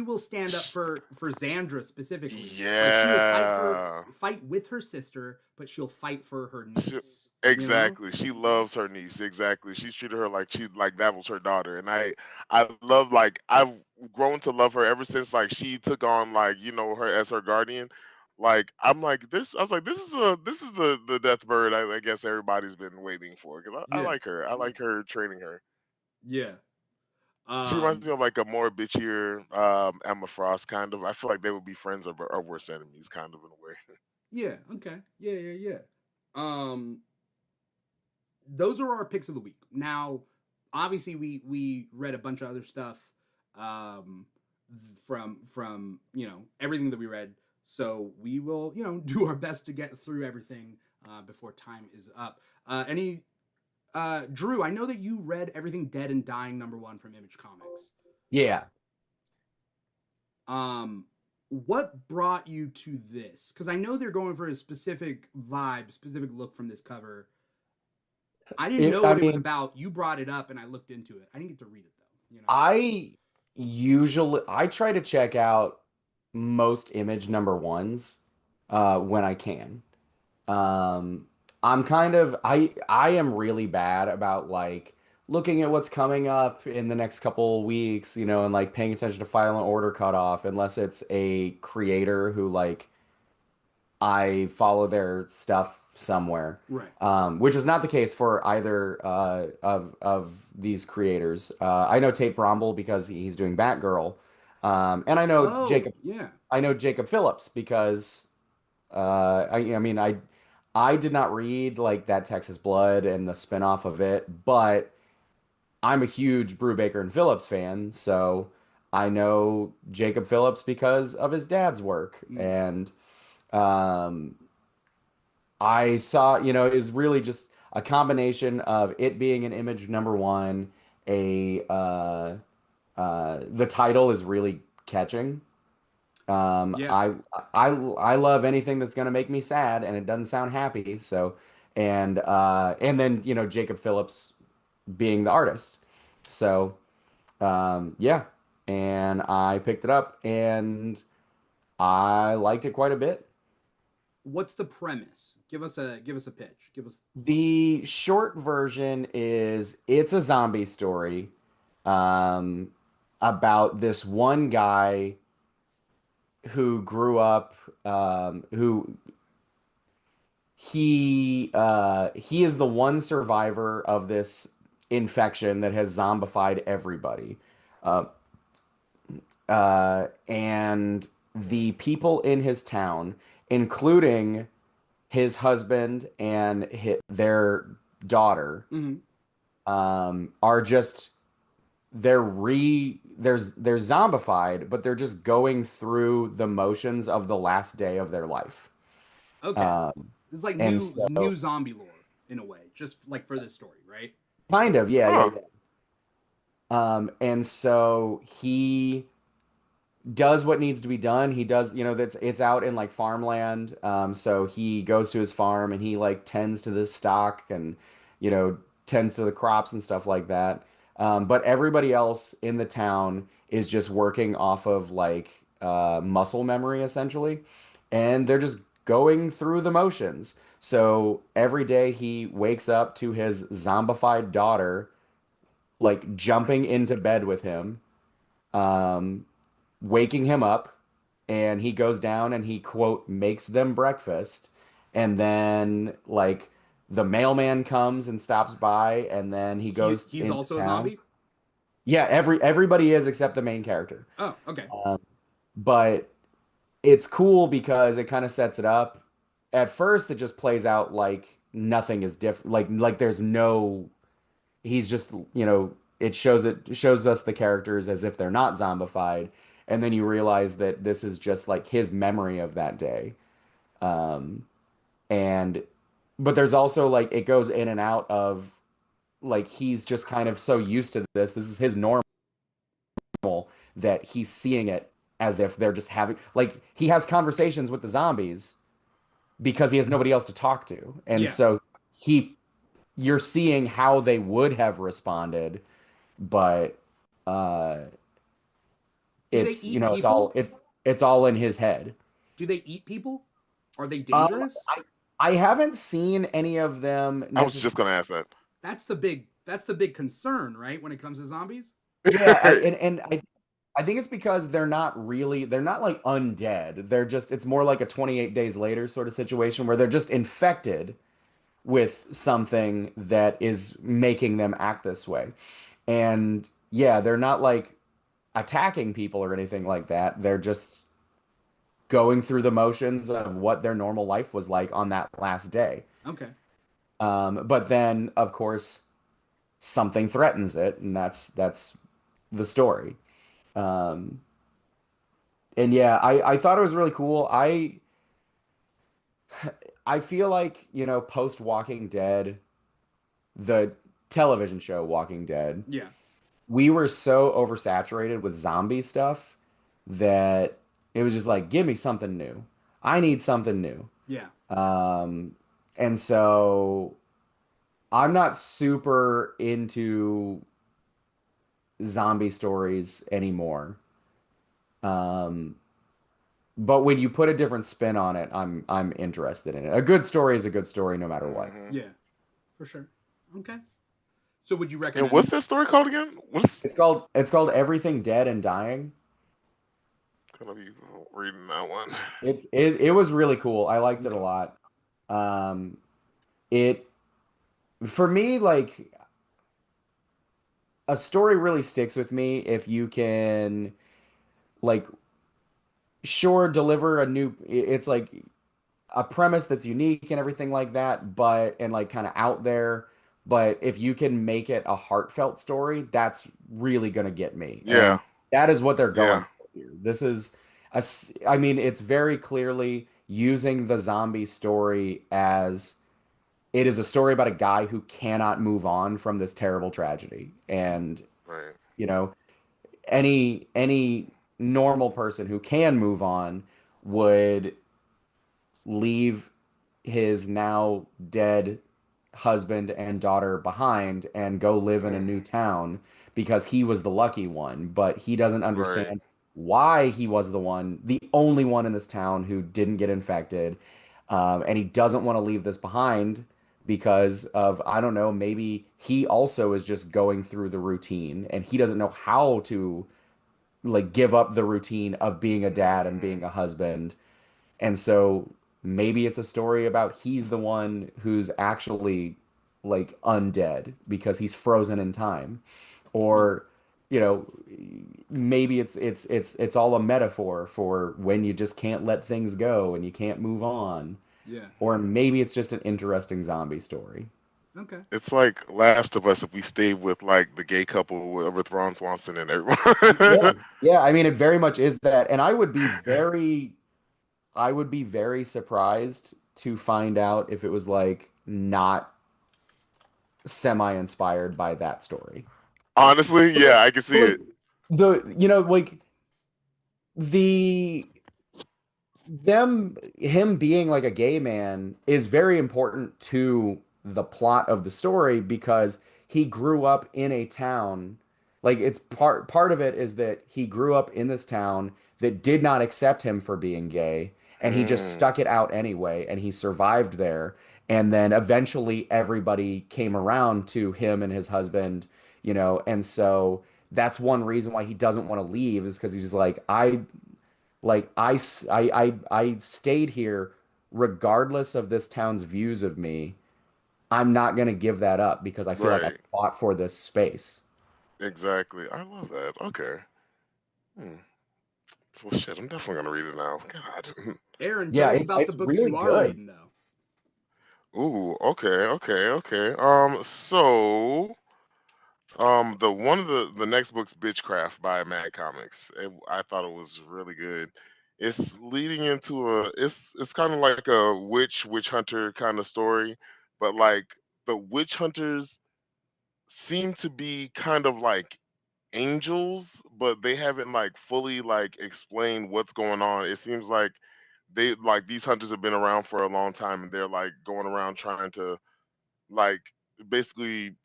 will stand up Sh- for Xandra specifically. Like she will Yeah. fight with her sister, but she'll fight for her She, niece. You know? exactly. She loves her niece. Exactly. She's treated her like she like that was her daughter. And I love like I've grown to love her ever since like she took on like, her as her guardian. Like I'm like this I was like this is the death bird I guess everybody's been waiting for cuz I Yeah, like her. I like her training her. yeah. She reminds Um, me of like a more bitchier Emma Frost kind of. I feel like they would be friends or worse enemies, kind of in a way. yeah, okay, yeah, yeah, yeah. Um, those are our picks of the week. Now, obviously, we read a bunch of other stuff um, from everything that we read. So we will do our best to get through everything before time is up. Any Drew? I know that you read Everything Dead and Dying #1 from Image Comics. Yeah. What brought you to this? Because I know they're going for a specific vibe, specific look from this cover. I didn't know I what it was mean, about. You brought it up, and I looked into it. I didn't get to read it though. I try to check out most image #1s when I can. Um, I am really bad about like looking at what's coming up in the next couple weeks, and like paying attention to file and order cutoff unless it's a creator who like I follow their stuff somewhere. Right. Which is not the case for either of these creators. I know Tate Bromble because he's doing Batgirl, and Oh, yeah. I know Jacob Phillips because I mean I did not read like that Texas Blood and the spinoff of it, but I'm a huge Brubaker and Phillips fan, so I know Jacob Phillips because of his dad's work, Mm. and um, I saw, it was really just a combination of it being an image #1, the title is really catching. Yeah. I love anything that's gonna make me sad, and it doesn't sound happy. So, and then Jacob Phillips being the artist. So, yeah, and I picked it up, and I liked it quite a bit. What's the premise? Give us a pitch. Give us. The short version is it's a zombie story, um, about this one guy who grew up, who he is the one survivor of this infection that has zombified everybody. Uh, and the people in his town, including his husband and their daughter, Mhm. are just they're zombified, but they're just going through the motions of the last day of their life. Okay. Um, This is like and new so zombie lore in a way, just like for this story, right? kind of, yeah, yeah, Huh. yeah. And so he does what needs to be done. He does, that's it's out in like farmland. So he goes to his farm and he like tends to the stock and, you know, tends to the crops and stuff like that. But everybody else in the town is just working off of like muscle memory essentially. And they're just going through the motions. So every day he wakes up to his zombified daughter like jumping into bed with him. Um, Waking him up, and he goes down and he quote makes them breakfast, and then like the mailman comes and stops by, and then he goes He's into also a town. zombie. Yeah, everybody is except the main character. Oh, okay. um, but it's cool because it kind of sets it up. At first it just plays out like nothing is different, like there's no, he's just, it shows us the characters as if they're not zombified, and then you realize that this is just like his memory of that day. um and but there's also like it goes in and out of like he's just kind of so used to this is his normal, that he's seeing it as if they're just having like he has conversations with the zombies because he has nobody else to talk to, and Yeah. so he you're seeing how they would have responded, but uh Do they it's eat it's all people? it's all in his head. Do they eat people? Are they um dangerous? I haven't seen any of them I was necessarily. just gonna ask that. That's the big concern, right? When it comes to zombies. Yeah, I think it's because they're not like undead, they're just it's more like a 28 days later sort of situation where they're just infected with something that is making them act this way. And yeah, they're not like attacking people or anything like that. They're just going through the motions of what their normal life was like on that last day. Okay. But then, of course, something threatens it, and that's the story. Um, and yeah, I thought it was really cool. I feel like, post Walking Dead, the television show Walking Dead, Yeah. we were so oversaturated with zombie stuff that it was just like, give me something new. I need something new. Yeah. Um, and so I'm not super into zombie stories anymore. Um, but when you put a different spin on it, I'm interested in it. A good story is a good story no matter what. Hmm. Yeah. For sure. Okay. So would you And recommend? what's that story called again? What's It's called Everything Dead and Dying. gonna be reading that one? It was really cool. I liked it a Okay. lot. Um, it for me, like, a story really sticks with me if you can, like, sure, deliver a new, it's like a premise that's unique and everything like that, but and like kind of out there. But if you can make it a heartfelt story, that's really gonna get me. And Yeah, that is what they're going yeah. for here. This is I mean, it's very clearly using the zombie story as it is a story about a guy who cannot move on from this terrible tragedy. And, Right. you know, any normal person who can move on would leave his now dead husband and daughter behind and go live in a Mm, new town because he was the lucky one, but he doesn't right. understand why he was the only one in this town who didn't get infected. And he doesn't want to leave this behind because of, I don't know, maybe he also is just going through the routine and he doesn't know how to like give up the routine of being a dad and Hmm. being a husband, and so maybe it's a story about he's the one who's actually like undead because he's frozen in time. Yeah. Or, you know, maybe it's all a metaphor for when you just can't let things go and you can't move on. Yeah. Or maybe it's just an interesting zombie story. Okay. It's like Last of Us if we stayed with like the gay couple with Ron Swanson and Yeah. everyone. Yeah, I mean it very much is that. And I would be very surprised to find out if it was like not semi-inspired by that story. Honestly, yeah, I can see Like it. like the him being like a gay man is very important to the plot of the story because he grew up in a town, like it's part of it is that he grew up in this town that did not accept him for being gay, and he just Mm, stuck it out anyway and he survived there, and then eventually everybody came around to him and his husband, and so that's one reason why he doesn't want to leave, is because he's just like, I stayed here regardless of this town's views of me. I'm not going to give that up because I feel like I right. fought for this space. Exactly. I love that. Okay. Hmm. Well, shit, I'm definitely gonna read it now. God. Aaron, Yeah, tell us it's about the it's books really you are good. reading, though. Ooh. Okay. Okay. Okay. So. The one of the next book's Bitchcraft by Mad Comics. I thought it was really good. It's leading into it's kind of like a witch hunter kind of story, but like the witch hunters seem to be kind of like angels, but they haven't like fully like explained what's going on. It seems like they like these hunters have been around for a long time and they're like going around trying to like basically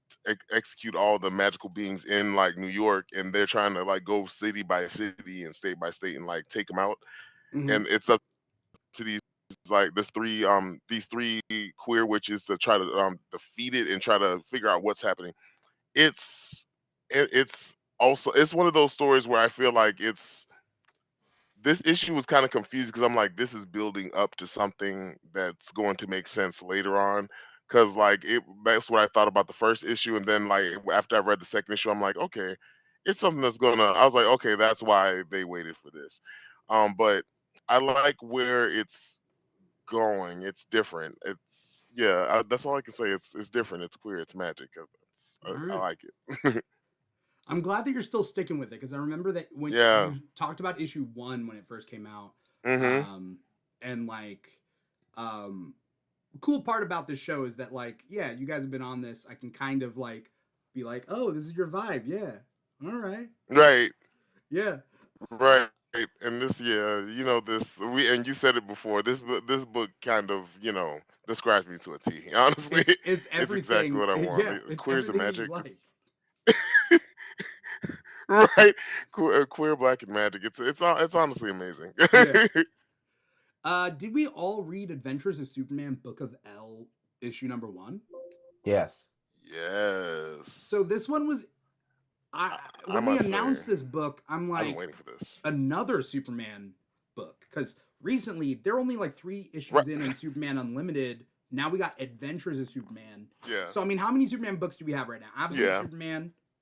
execute all the magical beings in like New York, and they're trying to like go city by city and state by state and like take them out. Mm-hmm. And it's up to these three queer witches to try to defeat it and try to figure out what's happening. It's it's also it's one of those stories where I feel like it's this issue was kind of confused because I'm like, this is building up to something that's going to make sense later on. Cause like that's what I thought about the first issue, and then like after I read the second issue, I'm like, okay. it's something that's gonna. I was like, okay, that's why they waited for this. But I like where it's going. It's different. It's that's all I can say. It's different. It's queer. It's magic. All I right. like it. I'm glad that you're still sticking with it because I remember that when Yeah. you talked about issue 1 when it first came out, Mm-hmm. and like, cool part about this show is that like, yeah, you guys have been on this. I can kind of like be like, oh, this is your vibe, yeah, all right, Right. yeah, Right. And this, this and you said it before. This book kind of, describes me to a T. Honestly, it's it's exactly everything, what I want. yeah, it's Queers and everything that you magic. like. Right. Queer, black, and magic. It's honestly amazing. Yeah. Did we all read Adventures of Superman Book of L issue number 1? Yes. Yes. So this one was I when they must say, announced this book, I'm I've been like, waiting for this. another Superman book, because recently they're only like 3 issues Right. in Superman Unlimited. Now we got Adventures of Superman. Yeah. So I mean, how many Superman books do we have right now? Absolute Yeah.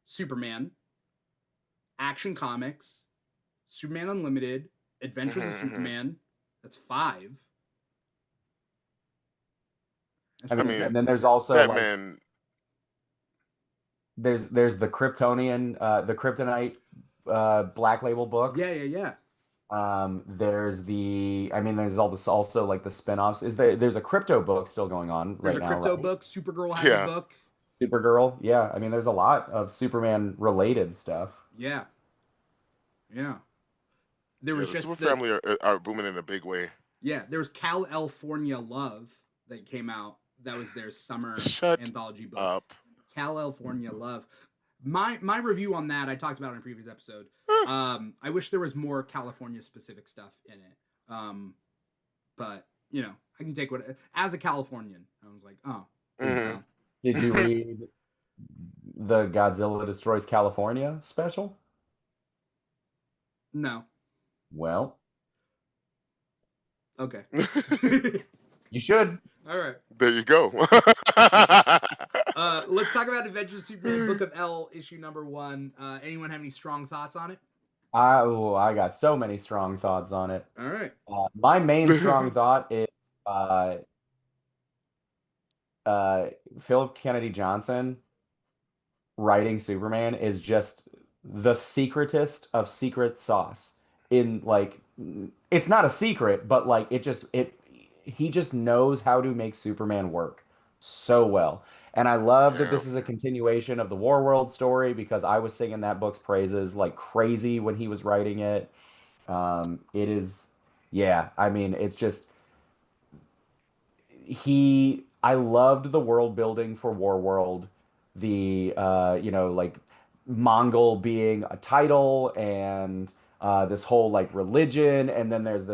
Superman, Action Comics, Superman Unlimited, Adventures of Mhm, mhm. Superman. That's 5. I mean, mean, and then there's also like Batman. there's the Kryptonian, the Kryptonite, Black Label book. Yeah. There's there's all this also like the spin-offs. There's a crypto book still going on There's right a now, crypto right? book. Supergirl has a Yeah. book. Supergirl. Yeah, I mean there's a lot of Superman related stuff. Yeah. There Yeah, was the just Super the Family are booming in a big way. there was California Love that came out. That was their summer Shut anthology book. up. California Love. My review on that I talked about in a previous episode. I wish there was more California specific stuff in it. But I can take what as a Californian. I was like, oh, Mhm. well, Did you read the Godzilla Destroys California special? no. Well, Okay. you should. All right. There you go. Let's talk about Adventures of Superman Book of L issue number 1. Anyone have any strong thoughts on it? I got so many strong thoughts on it. All right. My main strong thought is Philip Kennedy Johnson writing Superman is just the secretest of secret sauce. In like, it's not a secret, but like he just knows how to make Superman work so well. And I love that Yeah. this is a continuation of the War World story because I was singing that book's praises like crazy when he was writing it. It is, yeah, I mean, it's just I loved the world building for Warworld, the like Mongol being a title and this whole like religion, and then there's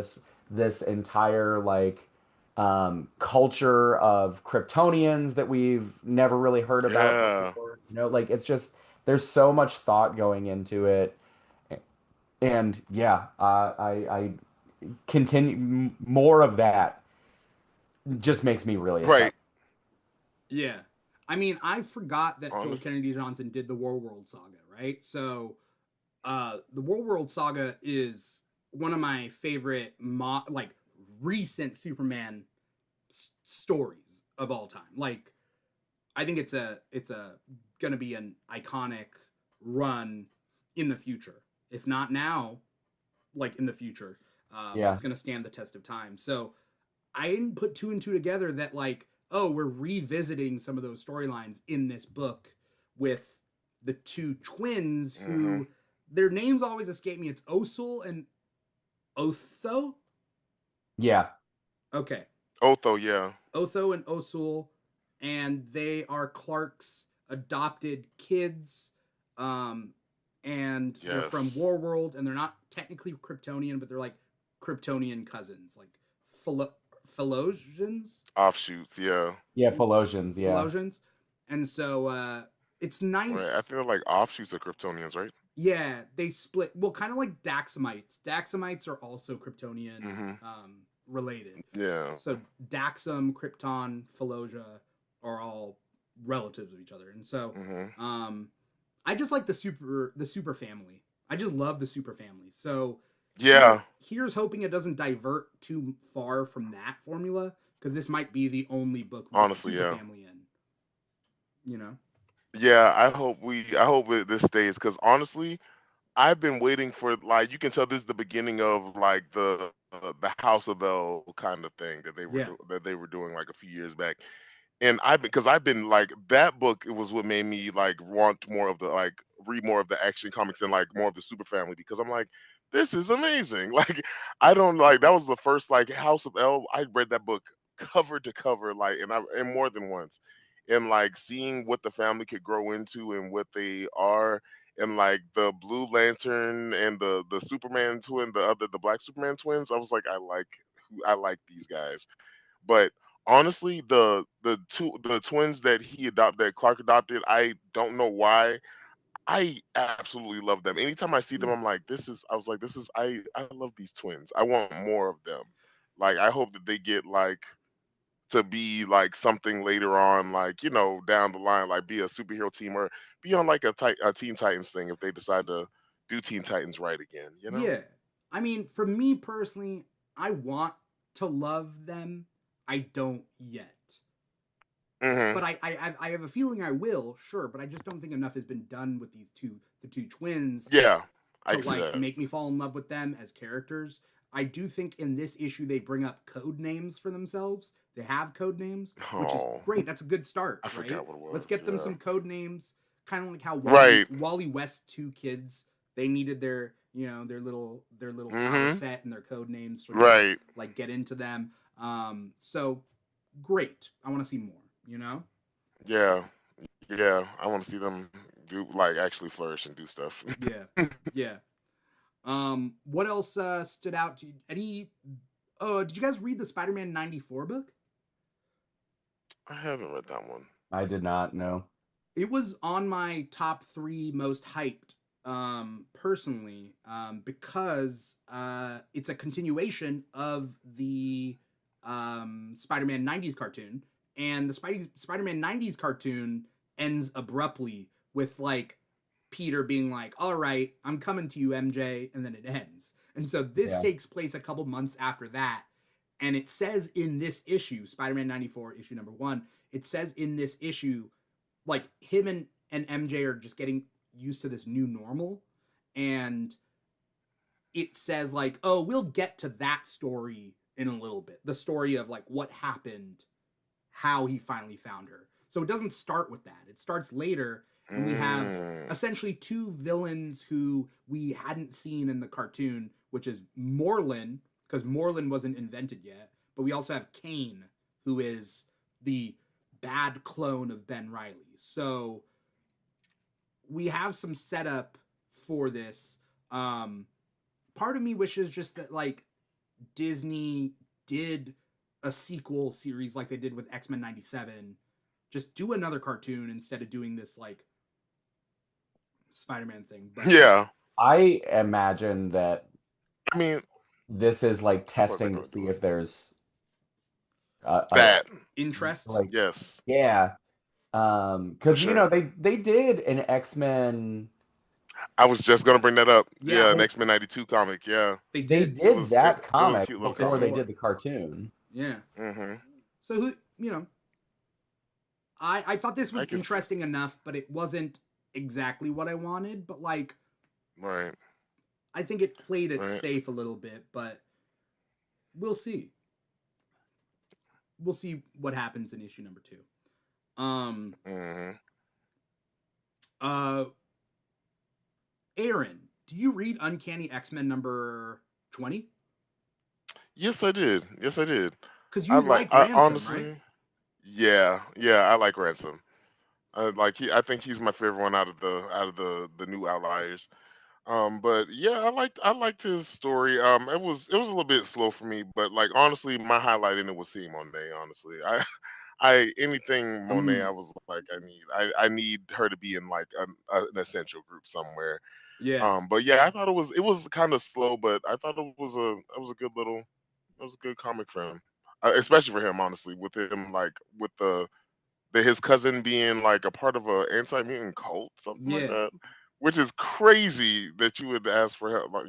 this entire like culture of Kryptonians that we've never really heard about Yeah. before. Like it's just there's so much thought going into it, and yeah, I continue more of that just makes me really excited. Right. Yeah. I mean, I forgot that Philip Honest. Kennedy Johnson did the War World Saga, right? So, the War World Saga is one of my favorite, recent Superman stories of all time. Like, I think it's gonna be an iconic run in the future, if not now, like in the future. Yeah. It's gonna stand the test of time. So, I didn't put 2 and 2 together that like, oh, we're revisiting some of those storylines in this book with the 2 twins who their names always escape me. It's Osul and Otho. Yeah. Okay. Otho, yeah. Otho and Osul, and they are Clark's adopted kids. And they're from Yes. Warworld, and they're not technically Kryptonian, but they're like Kryptonian cousins, like Philosians. Offshoots, yeah. Yeah, Philosians, yeah. Philosians. And so it's nice. Right. I think they're like offshoots of Kryptonians, right? Yeah, they split. Well, kind of like Daxamites. Daxamites are also Kryptonian related. Yeah. So Daxam, Krypton, Philosia are all relatives of each other. And so I just like the super family. I just love the super family. So Yeah, here's hoping it doesn't divert too far from that formula, because this might be the only book we get the honestly, super yeah. family in. You know? Yeah, I hope this stays because honestly, I've been waiting for like you can tell this is the beginning of like the House of L kind of thing Yeah. that they were doing like a few years back. And I've been like that book it was what made me like want more of the like read more of the action comics and like more of the super family because I'm like this is amazing. Like I don't like that was the first like House of L. I read that book cover to cover like and more than once. And like seeing what the family could grow into and what they are and like the Blue Lantern and the Superman twin, the Black Superman twins, I was like I like these guys. But honestly, the twins that he adopted, that Clark adopted, I don't know why. I absolutely love them. Anytime I see them, I'm like, this is. I was like, this is. I love these twins. I want more of them. Like, I hope that they get like to be like something later on, like down the line, like be a superhero team or be on like a Teen Titans thing if they decide to do Teen Titans right again. You know? Yeah. I mean, for me personally, I want to love them. I don't yet. Hmm. But I have a feeling I will, sure, but I just don't think enough has been done with the two twins Yeah, I to can see like that. make me fall in love with them as characters. I do think in this issue they bring up code names for themselves. They have code names, which is Oh, great. That's a good start, I right? forgot what it Let's was. get them Yeah. some code names, kind of like how Right. Wally West two kids, they needed their, their little comma Mhm. set and their code names for me to Right. like get into them. So great. I want to see more, you know? Yeah. Yeah. I want to see them do like actually flourish and do stuff. Yeah. Yeah. What else stood out to you? Any did you guys read the Spider-Man 94 book? I haven't read that one. I did not know. It was on my top 3 most hyped personally, because it's a continuation of the Spider-Man 90s cartoon, and the Spider-Man 90s cartoon ends abruptly with like Peter being like, "All right, I'm coming to you, MJ," and then it ends. And so this Yeah. takes place a couple months after that, and it says in this issue, Spider-Man 94 issue number 1, it says in this issue like him and MJ are just getting used to this new normal, and it says like, "Oh, we'll get to that story in a little bit. The story of like what happened, how he finally found her." So it doesn't start with that. It starts later, and we have Mm. essentially two villains who we hadn't seen in the cartoon, which is Morlin, because Morlin wasn't invented yet, but we also have Kane, who is the bad clone of Ben Riley. So we have some setup for this. Um, Part of me wishes just that like Disney did a sequel series like they did with X-Men 97. Just do another cartoon instead of doing this like Spider-Man thing. But Yeah. I imagine that I mean, this is like of course they're testing to gonna see do it. if there's That. interest, like Yes. yeah, For because sure. they did an X-Men. I was just gonna bring that up. yeah, Yeah, an They X-Men 92 comic. Yeah. they they did did that It was a comic cute little before they comic. did before. the cartoon. Yeah. Mhm. So who I thought this I was can see. interesting enough, but it wasn't exactly what I wanted. But like, Right. I think it played it Right. safe a little bit. But we'll see. We'll see what happens in issue number 2. Um, Mhm. uh, Aaron, do you read Uncanny X-Men number 20? Yes, I did. Yes, I did. Because you like I Ransom, right? honestly, yeah, yeah, I like Ransom. I think he's my favorite one out of the new Outliers. But yeah, I liked his story. It was a little bit slow for me, but like honestly, my highlight in it was seeing Monet. Honestly, I anything Monet, I Mm, was like, I need her to be in like an essential group somewhere. yeah, But yeah, I thought it was kind of slow, but I thought it was a good little it was a good comic for him, especially for him, honestly, with him like with the his cousin being like a part of a anti-mutant cult, something like Yeah. that, which is crazy that you would ask for help. Like,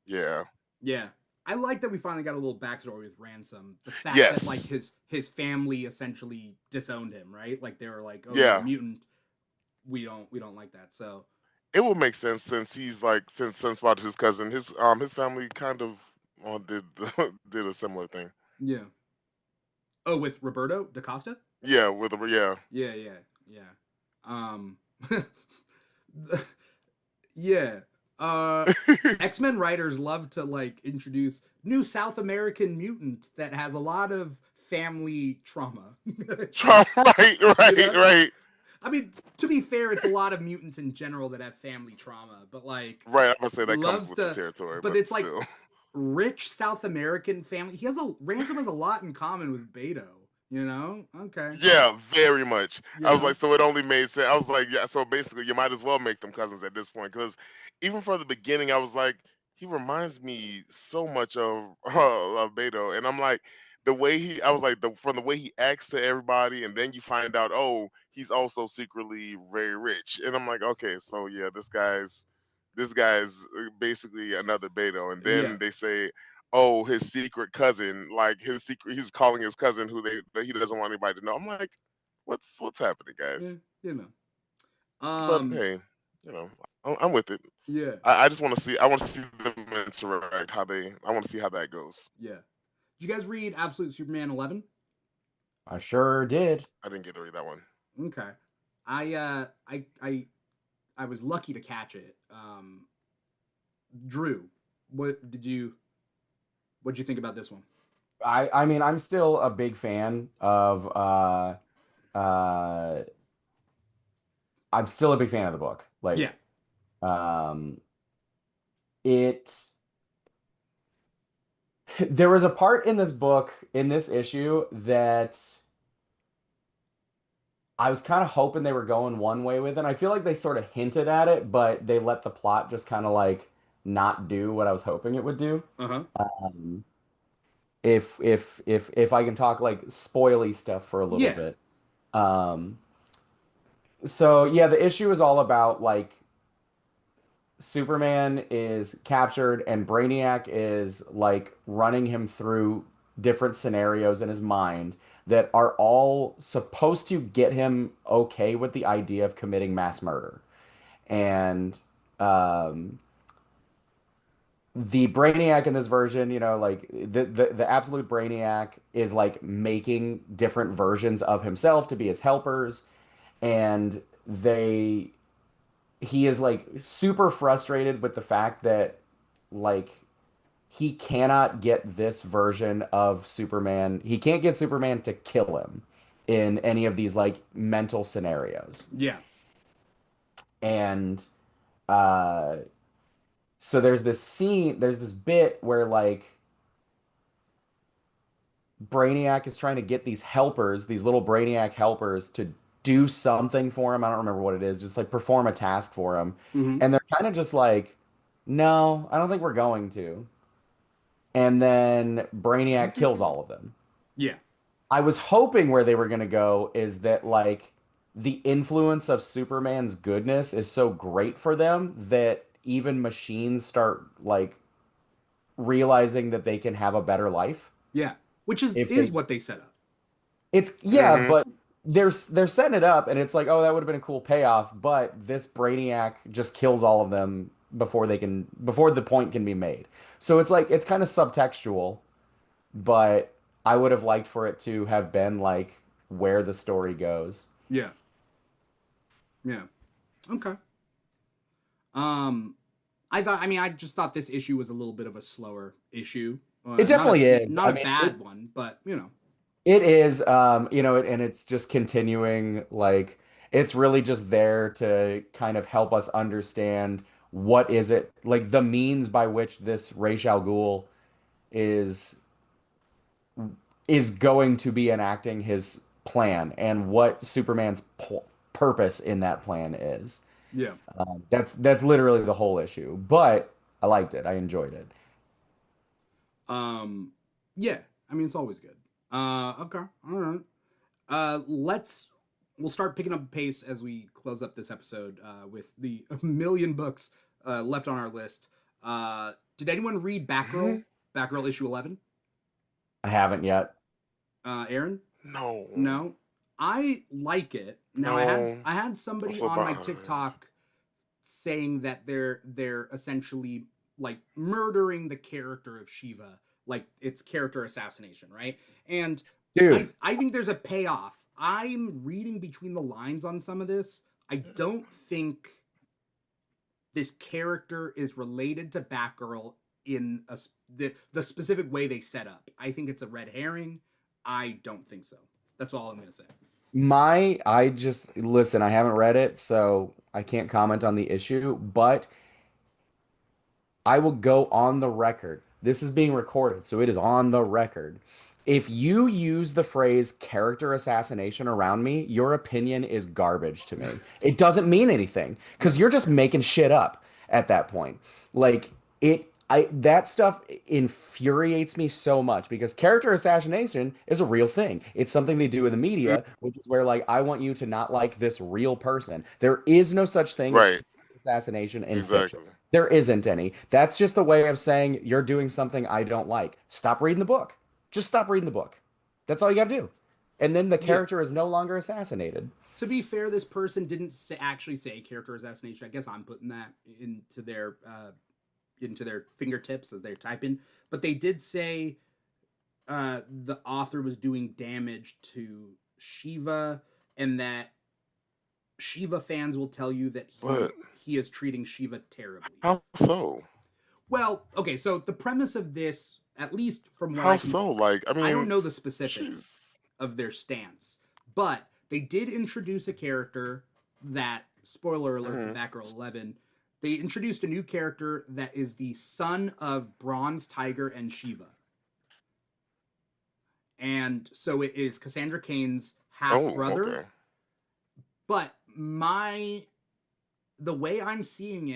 yeah, Yeah. I like that we finally got a little backstory with Ransom. The fact that like yes, his family essentially disowned him, right? Like they were like, "Oh, you're a yeah. mutant. We don't like that." So, It will make sense since he's like since Sunspot is his cousin. His family kind of did did a similar thing. yeah. Oh, with Roberto da Costa? Yeah, with a yeah. Yeah, yeah, yeah. Um yeah. X-Men writers love to like introduce new South American mutant that has a lot of family trauma. Right, You right, know? right, I mean, to be fair, it's a lot of mutants in general that have family trauma, but like right. I'm gonna say that comes loves with the to territory, but but it's like still. rich South American family. Ransom has a lot in common with Beto, you know? Okay. Yeah, very much. You I was know? like, so it only made sense. I was like, yeah. So basically, you might as well make them cousins at this point, because even from the beginning, I was like, he reminds me so much of Beto, and I'm like, I was like, from the way he acts to everybody, and then you find out, oh, he's also secretly very rich, and I'm like, okay, so yeah, this guy's basically another Beto, and Yeah. then they say, oh, his secret cousin, like his secret, he's calling his cousin who that he doesn't want anybody to know. I'm like, what's happening, Yeah, guys? you know. But Um hey, I'm with it. yeah. I just want to see. I want to see them interact. I want to see how that goes. Yeah. Did you guys read Absolute Superman 11? I sure did. I didn't get to read that one. Okay. I was lucky to catch it. Drew, what did you think about this one? I mean, I'm still a big fan of uh I'm still a big fan of the book. Yeah. Um it there was a part in this book, in this issue, that I was kind of hoping they were going one way with, and I feel like they sort of hinted at it, but they let the plot just kind of like not do what I was hoping it would do. Uh-huh. Um, if I can talk like spoily stuff for a little Yeah. bit. Um, so yeah, the issue is all about like Superman is captured and Brainiac is like running him through different scenarios in his mind that are all supposed to get him okay with the idea of committing mass murder. And um, the Brainiac in this version, like the absolute Brainiac is like making different versions of himself to be his helpers, and he is like super frustrated with the fact that like he cannot get this version of Superman. He can't get Superman to kill him in any of these like mental scenarios. Yeah. And uh so there's this bit where like Brainiac is trying to get these helpers, these little Brainiac helpers to do something for him. I don't remember what it is, just like perform a task for him. Mm-hmm. And they're kind of just like, "No, I don't think we're going to." And then Brainiac kills all of them. Yeah. I was hoping where they were going to go is that like the influence of Superman's goodness is so great for them that even machines start like realizing that they can have a better life Yeah. Which is if is they what they set up. it's yeah, Hmm. but they're setting it up and it's like, oh, that would have been a cool payoff, but this Brainiac just kills all of them before the point can be made. So it's like it's kind of subtextual, but I would have liked for it to have been like where the story goes. Yeah. Yeah. Okay. Um I just thought this issue was a little bit of a slower issue. It definitely is. Not I a mean, bad one, but it is, and it's just continuing, like, it's really just there to kind of help us understand what is it, like, the means by which this Ra's al Ghul is is going to be enacting his plan and what Superman's purpose in that plan is. yeah. That's literally the whole issue. But I liked it. I enjoyed it. Yeah. I mean, it's always good. Okay. All right. Let's we'll start picking up the pace as we close up this episode with the a million books left on our list. Did anyone read Batgirl? Mhm. Batgirl issue 11? I haven't yet. Aaron? No, No. I like it. Now no, I had I'm somebody so on my behind. TikTok saying that they're essentially like murdering the character of Shiva, like it's character assassination, right? And Dude, I think there's a payoff. I'm reading between the lines on some of this. I don't think this character is related to Batgirl in the specific way they set up. I think it's a red herring. I don't think so. That's all I'm gonna say. I just listen, I haven't read it, so I can't comment on the issue, but I will go on the record. This is being recorded, so it is on the record. If you use the phrase character assassination around me, your opinion is garbage to me. It doesn't mean anything because you're just making shit up at that point. Like I that stuff infuriates me so much because character assassination is a real thing. It's something they do in the Mm, media, which is where like I want you to not like this real person. There is no such thing as right, character assassination in fiction. exactly. There isn't any. That's just a way of saying you're doing something I don't like. Stop reading the book. Just stop reading the book. That's all you got to do. And then the Yeah. character is no longer assassinated. To be fair, this person didn't actually say character assassination. I guess I'm putting that into their fingertips as they're typing. But they did say the author was doing damage to Shiva, and that Shiva fans will tell you that But he is treating Shiva terribly. how so? Well, okay, so the premise of this, at least from what How so? Like, I I don't mean, know the specifics she's. of their stance, but they did introduce a character that, spoiler alert for Mhm. Batgirl 11, they introduced a new character that is the son of Bronze Tiger and Shiva. And so it is Cassandra Cain's half Oh, brother, okay. but the way I'm seeing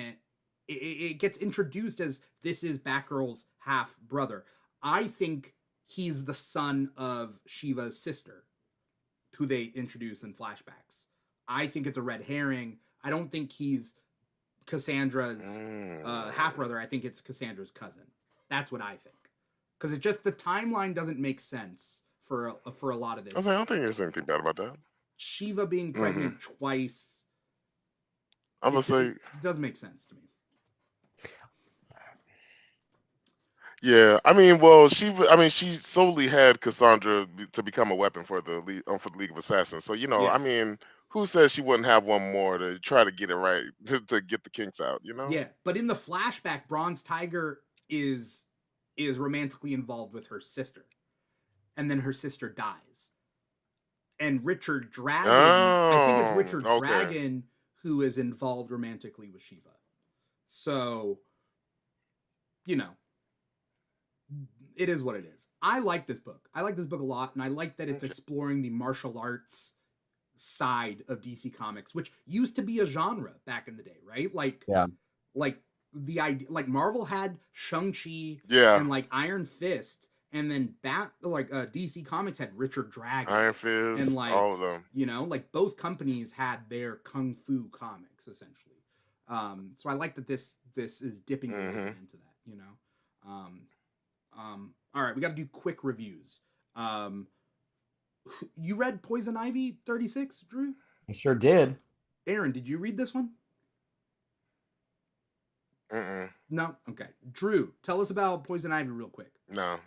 it gets introduced as this is Batgirl's half brother. I think he's the son of Shiva's sister, who they introduce in flashbacks. I think it's a red herring. I don't think he's Cassandra's half Mm. brother. I think it's Cassandra's cousin. That's what I think. Because it just the timeline doesn't make sense for a lot of I this. was like, I don't think there's anything bad about that. Shiva being Hmm. pregnant twice, I'm gonna say, it does make sense to me. yeah. I mean, well, I mean, she solely had Cassandra to become a weapon for the League of Assassins. So Yeah. I mean, who says she wouldn't have one more to try to get it right to get the kinks out? Yeah, but in the flashback, Bronze Tiger is romantically involved with her sister, and then her sister dies. And Richard Dragon, I think it's Oh, Richard okay. Dragon who is involved romantically with Shiva. So, you know, it is what it is. I like this book. I like this book a lot, and I like that it's Okay. exploring the martial arts side of DC Comics, which used to be a genre back in the day, right? Yeah. Like the idea, like Marvel had Shang-Chi Yeah, and like Iron Fist, and then DC Comics had Richard Dragon, Iron and Fist, like, all of them. like both companies had their kung fu comics essentially. So I like that this is dipping a little Hmm. bit into that. All right, we got to do quick reviews. You read Poison Ivy 36, Drew? I sure did. Aaron, did you read this one? Mm-mm. No? Okay. Drew, tell us about Poison Ivy real quick. No.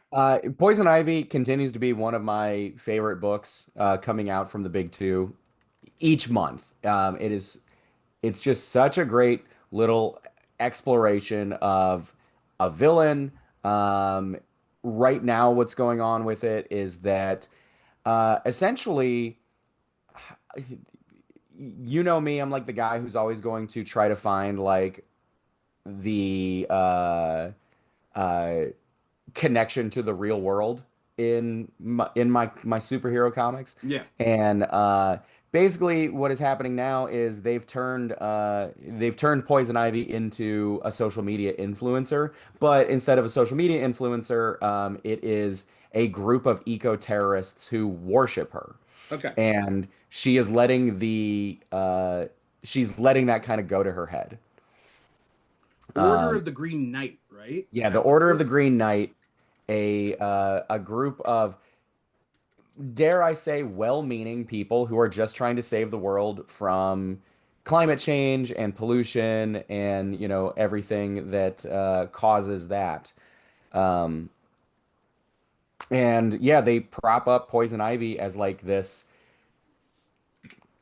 Poison Ivy continues to be one of my favorite books coming out from the big two each month. It's just such a great little exploration of a villain. Right now, what's going on with it is that essentially, you know me, I'm like the guy who's always going to try to find like the uh, connection to the real world in my superhero comics. Yeah. And basically what is happening now is they've turned Poison Ivy into a social media influencer, but instead of a social media influencer, it is a group of eco-terrorists who worship her. Okay. and she's letting that kind of go to her head. Order of the Green Knight, right? Is Yeah, the that what it Order of the is? Green Knight, a group of, dare I say, well-meaning people who are just trying to save the world from climate change and pollution and everything that causes that. Um, and yeah, they prop up Poison Ivy as like this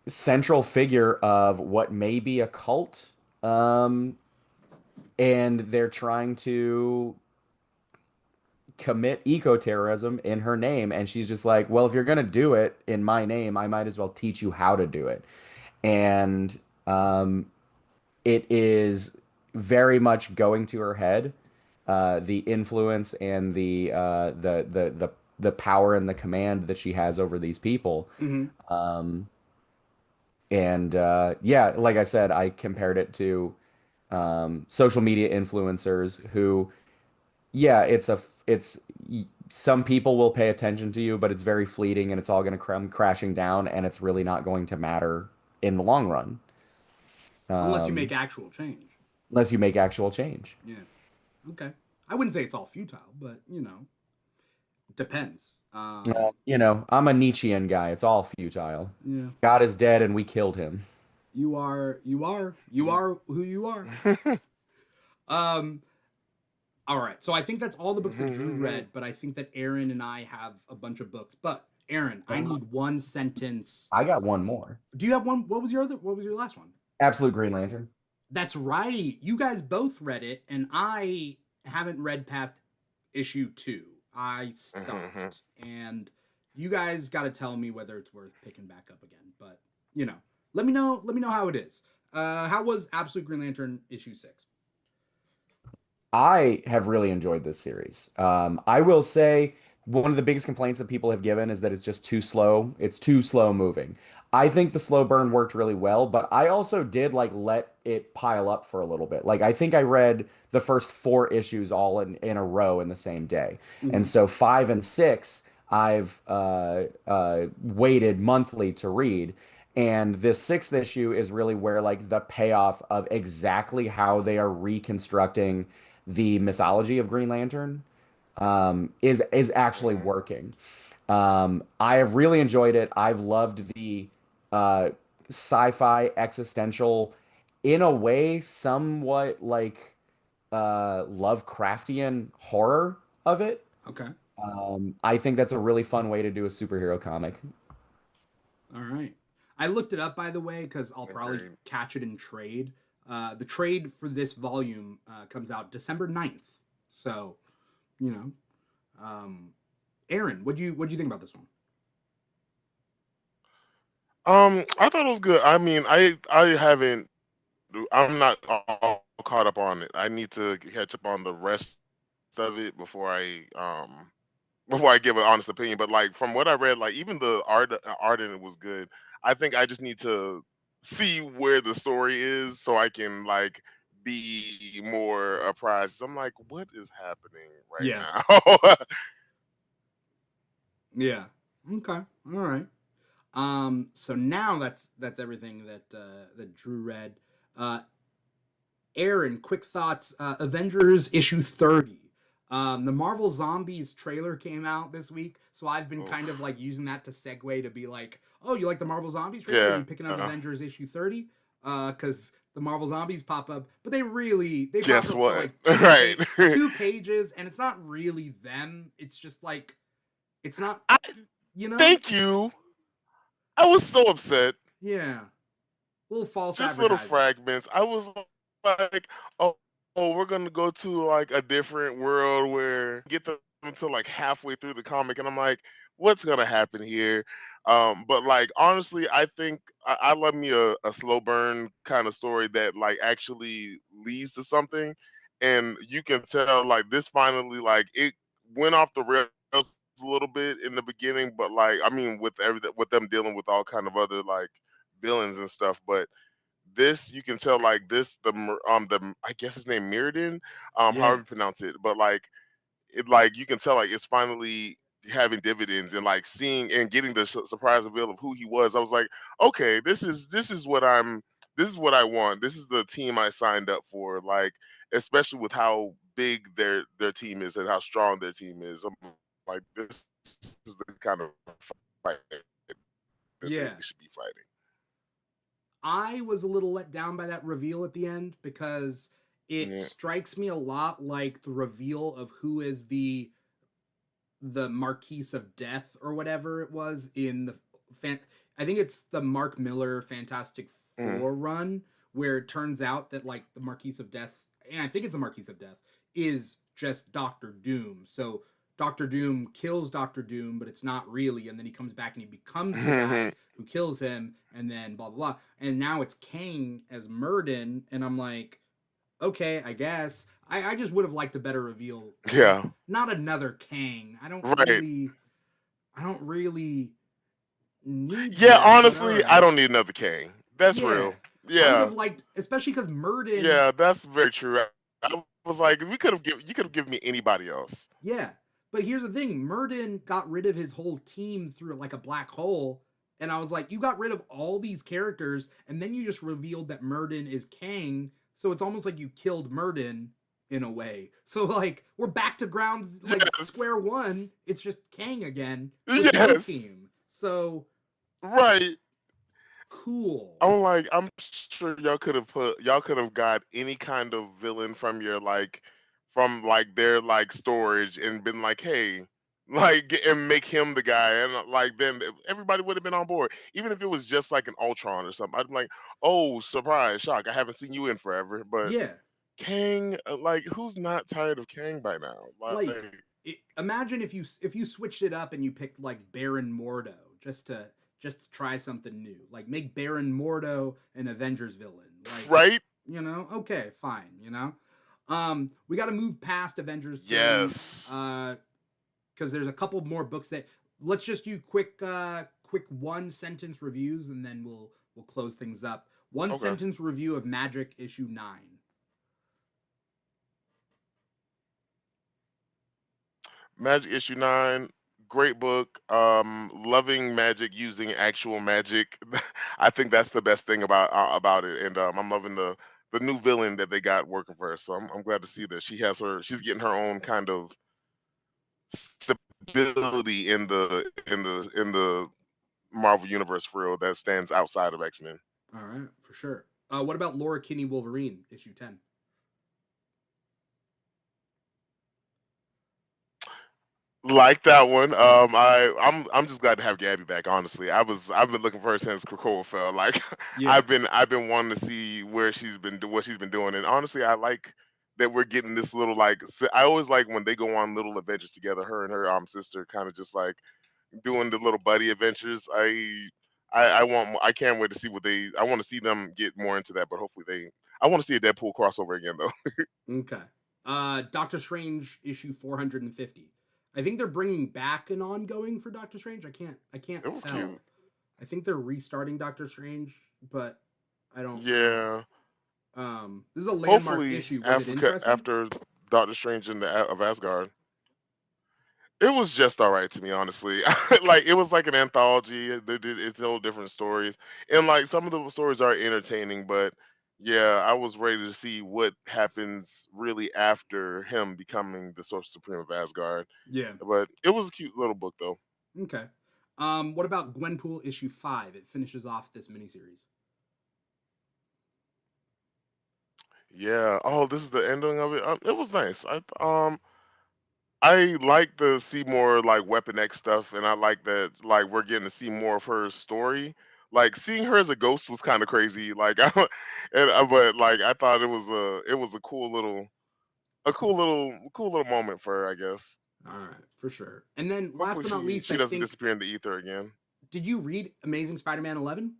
central figure of what may be a cult. Um, and they're trying to commit eco-terrorism in her name. And she's just like, well, if you're going to do it in my name, I might as well teach you how to do it. And it is very much going to her head, the influence and the power and the command that she has over these people. Mm-hmm. And yeah, like I said, I compared it to social media influencers who, yeah, it's some people will pay attention to you, but it's very fleeting and it's all going to come crashing down, and it's really not going to matter in the long run, Unless you make actual change. unless you make actual change. Yeah. Okay. I wouldn't say it's all futile, but depends. Well, I'm a Nietzschean guy. It's all futile. Yeah. God is dead and we killed him. You are who you are. Um. All right. So I think that's all the books that Drew read, but I think that Aaron and I have a bunch of books. But Aaron, I need one sentence. I got one more. Do you have one? What was your last one? Absolute Green Lantern. That's right. You guys both read it, and I haven't read past issue 2. I stopped, and you guys got to tell me whether it's worth picking back up again. But let me know. Let me know how it is. How was Absolute Green Lantern issue 6? I have really enjoyed this series. I will say one of the biggest complaints that people have given is that it's just too slow. It's too slow moving. I think the slow burn worked really well, but I also did like let it pile up for a little bit. Like I think I read the first 4 issues all in a row in the same day. And Mm-hmm. so 5 and 6, I've waited monthly to read. And this 6th issue is really where like the payoff of exactly how they are reconstructing the mythology of Green Lantern is actually working. I have really enjoyed it. I've loved the uh, sci-fi existential, in a way, somewhat like Lovecraftian horror of it. Okay. I think that's a really fun way to do a superhero comic. All right. I looked it up, by the way, because I'll probably Agreed. catch it in trade. The trade for this volume comes out December 9th. So, you know. Aaron, what'd you think about this one? I thought it was good. I mean, I haven't. I'm not all caught up on it. I need to catch up on the rest of it before I give an honest opinion. But like from what I read, like even the art in it was good. I think I just need to see where the story is so I can like be more apprised. I'm like, what is happening right Yeah. now? Yeah. Okay. All right. So now that's everything that Drew read. Uh, Aaron, quick thoughts. Avengers issue 30. The Marvel Zombies trailer came out this week, so I've been kind of like using that to segue to be like, oh, you like the Marvel Zombies trailer? Are Yeah. you picking up Avengers issue 30? Because the Marvel Zombies pop up, but they pop Guess up for what? like two, Right. two pages, and it's not really them. It's just like, it's not, I you know? thank you. I was so upset. Yeah. Little false Just little advertising. fragments. I was like, oh, we're gonna go to like a different world where get them to like halfway through the comic, and I'm like, what's gonna happen here? But like honestly, I think I love me a slow burn kind of story that like actually leads to something, and you can tell like this finally like it went off the rails a little bit in the beginning, but like I mean with everything with them dealing with all kind of other like villains and stuff, but this you can tell like this the I guess his name Mirrodin, Yeah. however you pronounce it, but like it like you can tell like it's finally having dividends and like seeing and getting the surprise reveal of who he was. I was like, okay, this is what I want. This is the team I signed up for. Like, especially with how big their team is and how strong their team is. I'm like, this is the kind of fight that they Yeah. should be fighting. I was a little let down by that reveal at the end because it Yeah. strikes me a lot like the reveal of who is the Marquise of Death or whatever it was in the fan. I think it's the Mark Miller Fantastic Mhm. Four run where it turns out that like the Marquise of Death, and I think it's a Marquise of Death, is just Doctor Doom. So Doctor Doom kills Doctor Doom, but it's not really, and then he comes back and he becomes the guy who kills him, and then blah blah blah. And now it's Kang as Murden, and I'm like, okay, I guess. I just would have liked a better reveal. Yeah. Not another Kang. Right. I don't really need Yeah, them, but all honestly, I right. don't need another Kang. That's Yeah. real. I would have Yeah. liked, especially because Murden, Yeah, that's very true. I was like, we could have given you could have given me anybody else. yeah. But here's the thing, Murden got rid of his whole team through like a black hole. And I was like, you got rid of all these characters, and then you just revealed that Murden is Kang. So it's almost like you killed Murden in a way. So like we're back to grounds like Yes. square one. It's just Kang again with no Yes. team. So Right. cool. I'm like, I'm sure y'all could have got any kind of villain from like their like storage and been like, hey, and make him the guy, and like then everybody would have been on board. Even if it was just like an Ultron or something, I'd be like, oh, surprise, shock! I haven't seen you in forever. But Yeah. Kang, like, who's not tired of Kang by now? Like imagine if you switched it up and you picked like Baron Mordo just to try something new. Like make Baron Mordo an Avengers villain. Like, right? okay, fine. We got to move past Avengers 30 Yes. cuz there's a couple more books that let's just do quick one sentence reviews and then we'll close things up. One Okay. sentence review of Magic issue 9. Magic issue 9, great book. Loving magic using actual magic. I think that's the best thing about it, and I'm loving the new villain that they got working for her. So I'm glad to see that she's getting her own kind of stability in the Marvel universe for real that stands outside of X-Men. All right, for sure. What about Laura Kinney Wolverine issue 10? Like that one. I'm just glad to have Gabby back. Honestly, I've been looking for her since Krakoa fell. Like Yeah. I've been wanting to see what she's been doing. And honestly, I like that we're getting this little like I always like when they go on little adventures together. Her and her sister kind of just like doing the little buddy adventures. I can't wait to see I want to see them get more into that. But hopefully I want to see a Deadpool crossover again though. Okay. Doctor Strange issue 450. I think they're bringing back an ongoing for Doctor Strange. I can't It was tell. cute. I think they're restarting Doctor Strange, but I don't know. Yeah. This is a landmark Hopefully issue. Was it interesting? after Doctor Strange in of Asgard. It was just all right to me, honestly. Like it was like an anthology. It's all different stories, and like some of the stories are entertaining. But yeah, I was ready to see what happens really after him becoming the Sorcerer Supreme of Asgard. Yeah. But it was a cute little book, though. Okay. What about Gwenpool issue 5? It finishes off this miniseries. Yeah. Oh, this is the ending of it. It was nice. I like to see more like Weapon X stuff, and I like that like we're getting to see more of her story. Like seeing her as a ghost was kind of crazy. Like, but like I thought it was cool little moment for her, I guess. All right, for sure. And then last Hopefully but not least, she I doesn't think disappear in the ether again. did you read Amazing Spider-Man 11?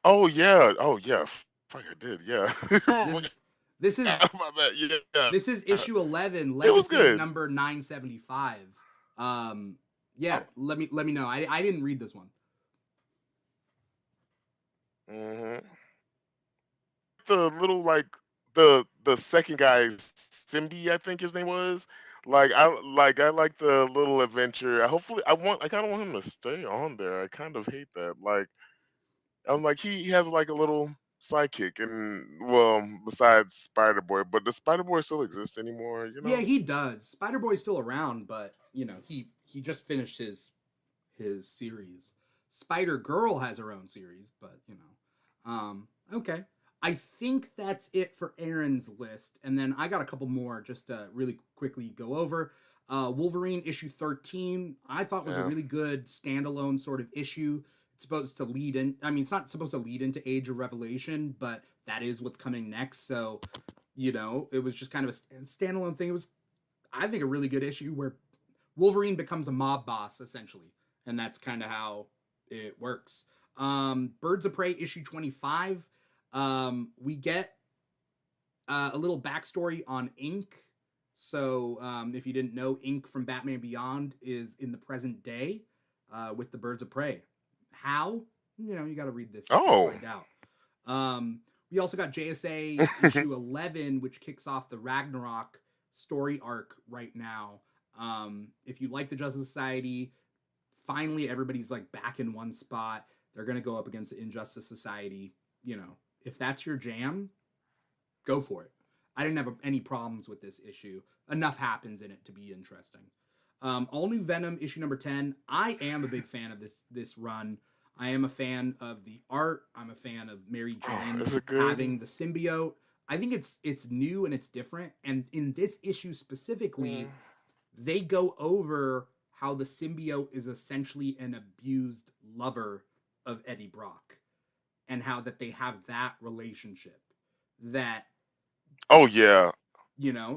Oh yeah, oh yeah. Fuck, I did. Yeah. This this is Forgot about that. Yeah, this is issue 11, it was Legacy good. number 975. Yeah, Oh, let me know. I didn't read this one. hmm the little like the second guy, Simbi, I think his name was. I like the little adventure. I kind of want him to stay on there. I kind of hate that. Like I'm like he has like a little sidekick, and well, besides Spider Boy, but does Spider Boy still exist anymore? You Yeah, know? he does. Spider Boy's still around, but he just finished his series. Spider Girl has her own series, but okay. I think that's it for Aaron's list, and then I got a couple more just to really quickly go over. Wolverine issue 13, I thought was a Yeah. really good standalone sort of issue. It's supposed to lead in. I mean, it's not supposed to lead into Age of Revelation, but that is what's coming next. So, it was just kind of a standalone thing. It was, I think, a really good issue where Wolverine becomes a mob boss essentially, and that's kind of how it works. Birds of Prey issue 25. We get a little backstory on Ink. So if you didn't know, Ink from Batman Beyond is in the present day with the Birds of Prey. How? You got to read this issue to Oh. find out. We also got JSA issue 11, which kicks off the Ragnarok story arc right now. If you like the Justice Society, finally everybody's like back in one spot. They're going to go up against the Injustice Society. If that's your jam, go for it. I didn't have any problems with this issue. Enough happens in it to be interesting. All New Venom issue number 10. I am a big fan of this run. I am a fan of the art. I'm a fan of Mary Jane Is it good? having the symbiote. I think it's new and it's different. And in this issue specifically, they go over how the symbiote is essentially an abused lover of Eddie Brock, and how that they have that relationship that Oh yeah.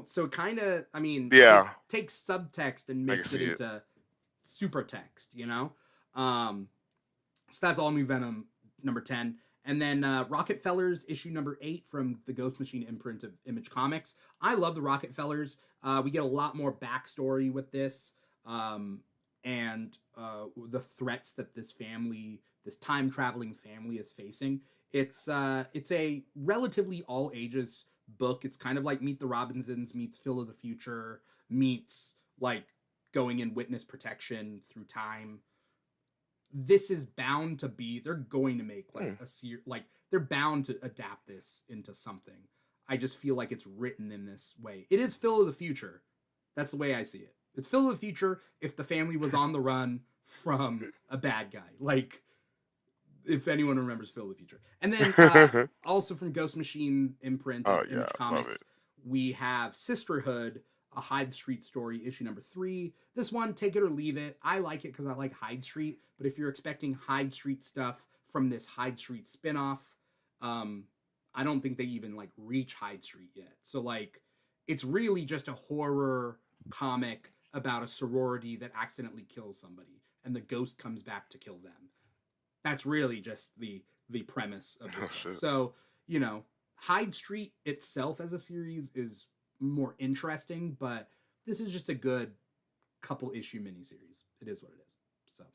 so kind of, I mean, Yeah. it takes subtext and I can makes it see it. into super text, so that's All New Venom number 10. And then Rockefellers issue number 8 from the Ghost Machine imprint of Image Comics. I love the Rockefellers. We get a lot more backstory with this, and the threats that this time traveling family is facing. It's a relatively all ages book. It's kind of like Meet the Robinsons meets Phil of the Future meets like going in witness protection through time. This is bound to be, they're going to make like a series, like they're bound to adapt this into something. I just feel like it's written in this way. It is Phil of the Future. That's the way I see it. It's Phil of the Future if the family was on the run from a bad guy. Like, if anyone remembers Phil of the Future. And then also from Ghost Machine imprint of Image Comics, we have Sisterhood, a Hyde Street story, issue number 3. This one, take it or leave it. I like it because I like Hyde Street, but if you're expecting Hyde Street stuff from this Hyde Street spinoff, I don't think they even like reach Hyde Street yet. So like, it's really just a horror comic about a sorority that accidentally kills somebody, and the ghost comes back to kill them. That's really just the premise of this book. So, Hyde Street itself as a series is more interesting, but this is just a good couple issue miniseries. It is what it is. So,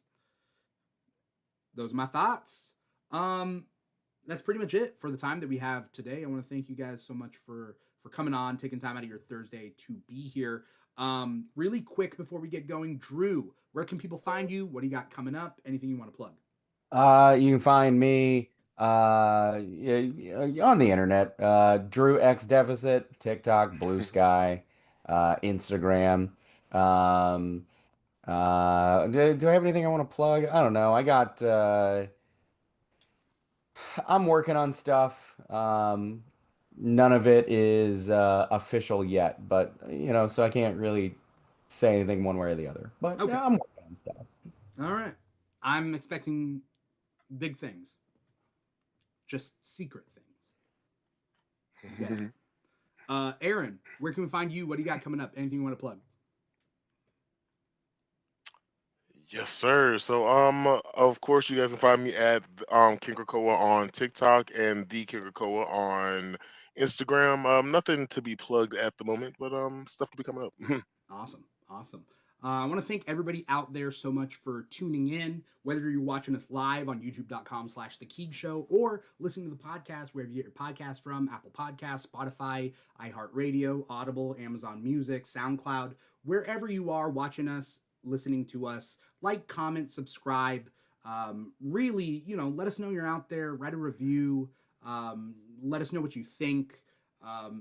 those are my thoughts. That's pretty much it for the time that we have today. I want to thank you guys so much for coming on, taking time out of your Thursday to be here. Really quick before we get going, Drew, where can people find you? What do you got coming up? Anything you want to plug? You can find me on the internet. Drew X Deficit, TikTok, Blue Sky, Instagram. Do I have anything I want to plug? I don't know. I'm working on stuff. None of it is official yet, but so I can't really say anything one way or the other. But Okay. yeah, I'm working on stuff. All right. I'm expecting big things. Just secret things. Yeah. Aaron, where can we find you? What do you got coming up? Anything you want to plug? Yes, sir. So, of course, you guys can find me at King Krakoa on TikTok and the King Krakoa on Instagram. Nothing to be plugged at the moment, but stuff to be coming up. Awesome. I want to thank everybody out there so much for tuning in, whether you're watching us live on youtube.com/The Keeg Show or listening to the podcast wherever you get your podcast from, Apple Podcasts, Spotify, iHeartRadio, Audible, Amazon Music, SoundCloud, wherever you are watching us, listening to us, like, comment, subscribe. Really, let us know you're out there. Write a review. Let us know what you think.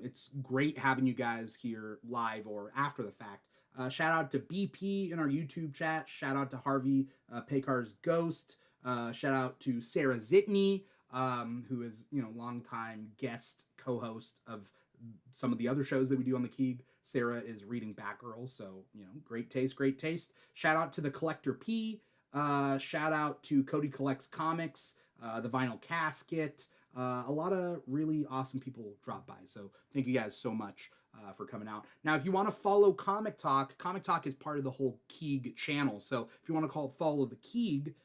It's great having you guys here live or after the fact. Shout out to BP in our YouTube chat. Shout out to Harvey Paykar's Ghost. Shout out to Sarah Zitney, who is, longtime guest co-host of some of the other shows that we do on the Keeg. Sarah is reading Batgirl, so, great taste, great taste. Shout out to the Collector P. Shout out to Cody Collects Comics, the Vinyl Casket. A lot of really awesome people drop by, so thank you guys so much for coming out. Now, if you want to follow Comic Talk is part of the whole Keeg channel, so if you want to follow the Keeg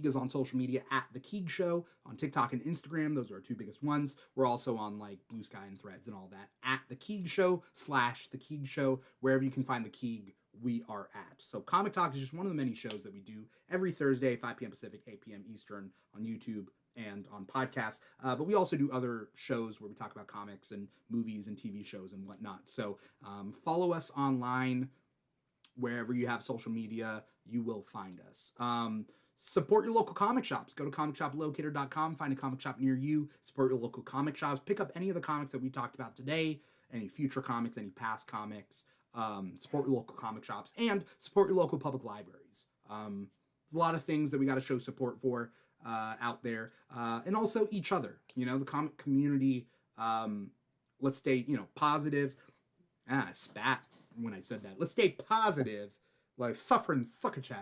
is on social media at The Keeg Show, on TikTok and Instagram. Those are our two biggest ones. We're also on like Blue Sky and Threads and all that at The Keeg Show / The Keeg Show. Wherever you can find The Keeg, we are at. So Comic Talk is just one of the many shows that we do every Thursday, 5 p.m. Pacific, 8 p.m. Eastern on YouTube and on podcasts. But we also do other shows where we talk about comics and movies and TV shows and whatnot. So follow us online. Wherever you have social media, you will find us. Support your local comic shops. Go to comicshoplocator.com, find a comic shop near you, support your local comic shops, pick up any of the comics that we talked about today, any future comics, any past comics, support your local comic shops, and support your local public libraries. There's a lot of things that we got to show support for out there, and also each other, the comic community. Let's stay, positive. I spat when I said that. Let's stay positive, like suffering fuckachash.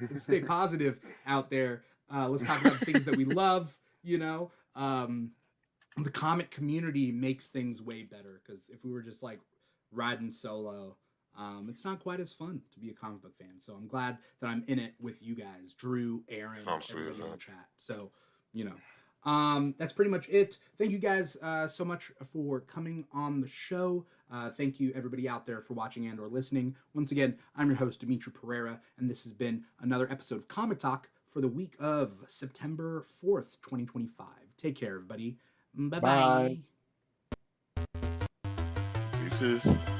Let's stay positive out there. Let's talk about the things that we love, The comic community makes things way better, because if we were just like riding solo, it's not quite as fun to be a comic book fan. So I'm glad that I'm in it with you guys, Drew, Aaron, everybody in the chat. So, that's pretty much it. Thank you guys so much for coming on the show. Thank you, everybody out there, for watching and or listening. Once again, I'm your host, Dimithri Perera, and this has been another episode of Comic Talk for the week of September 4th, 2025. Take care, everybody. Bye-bye. Bye. Deuces.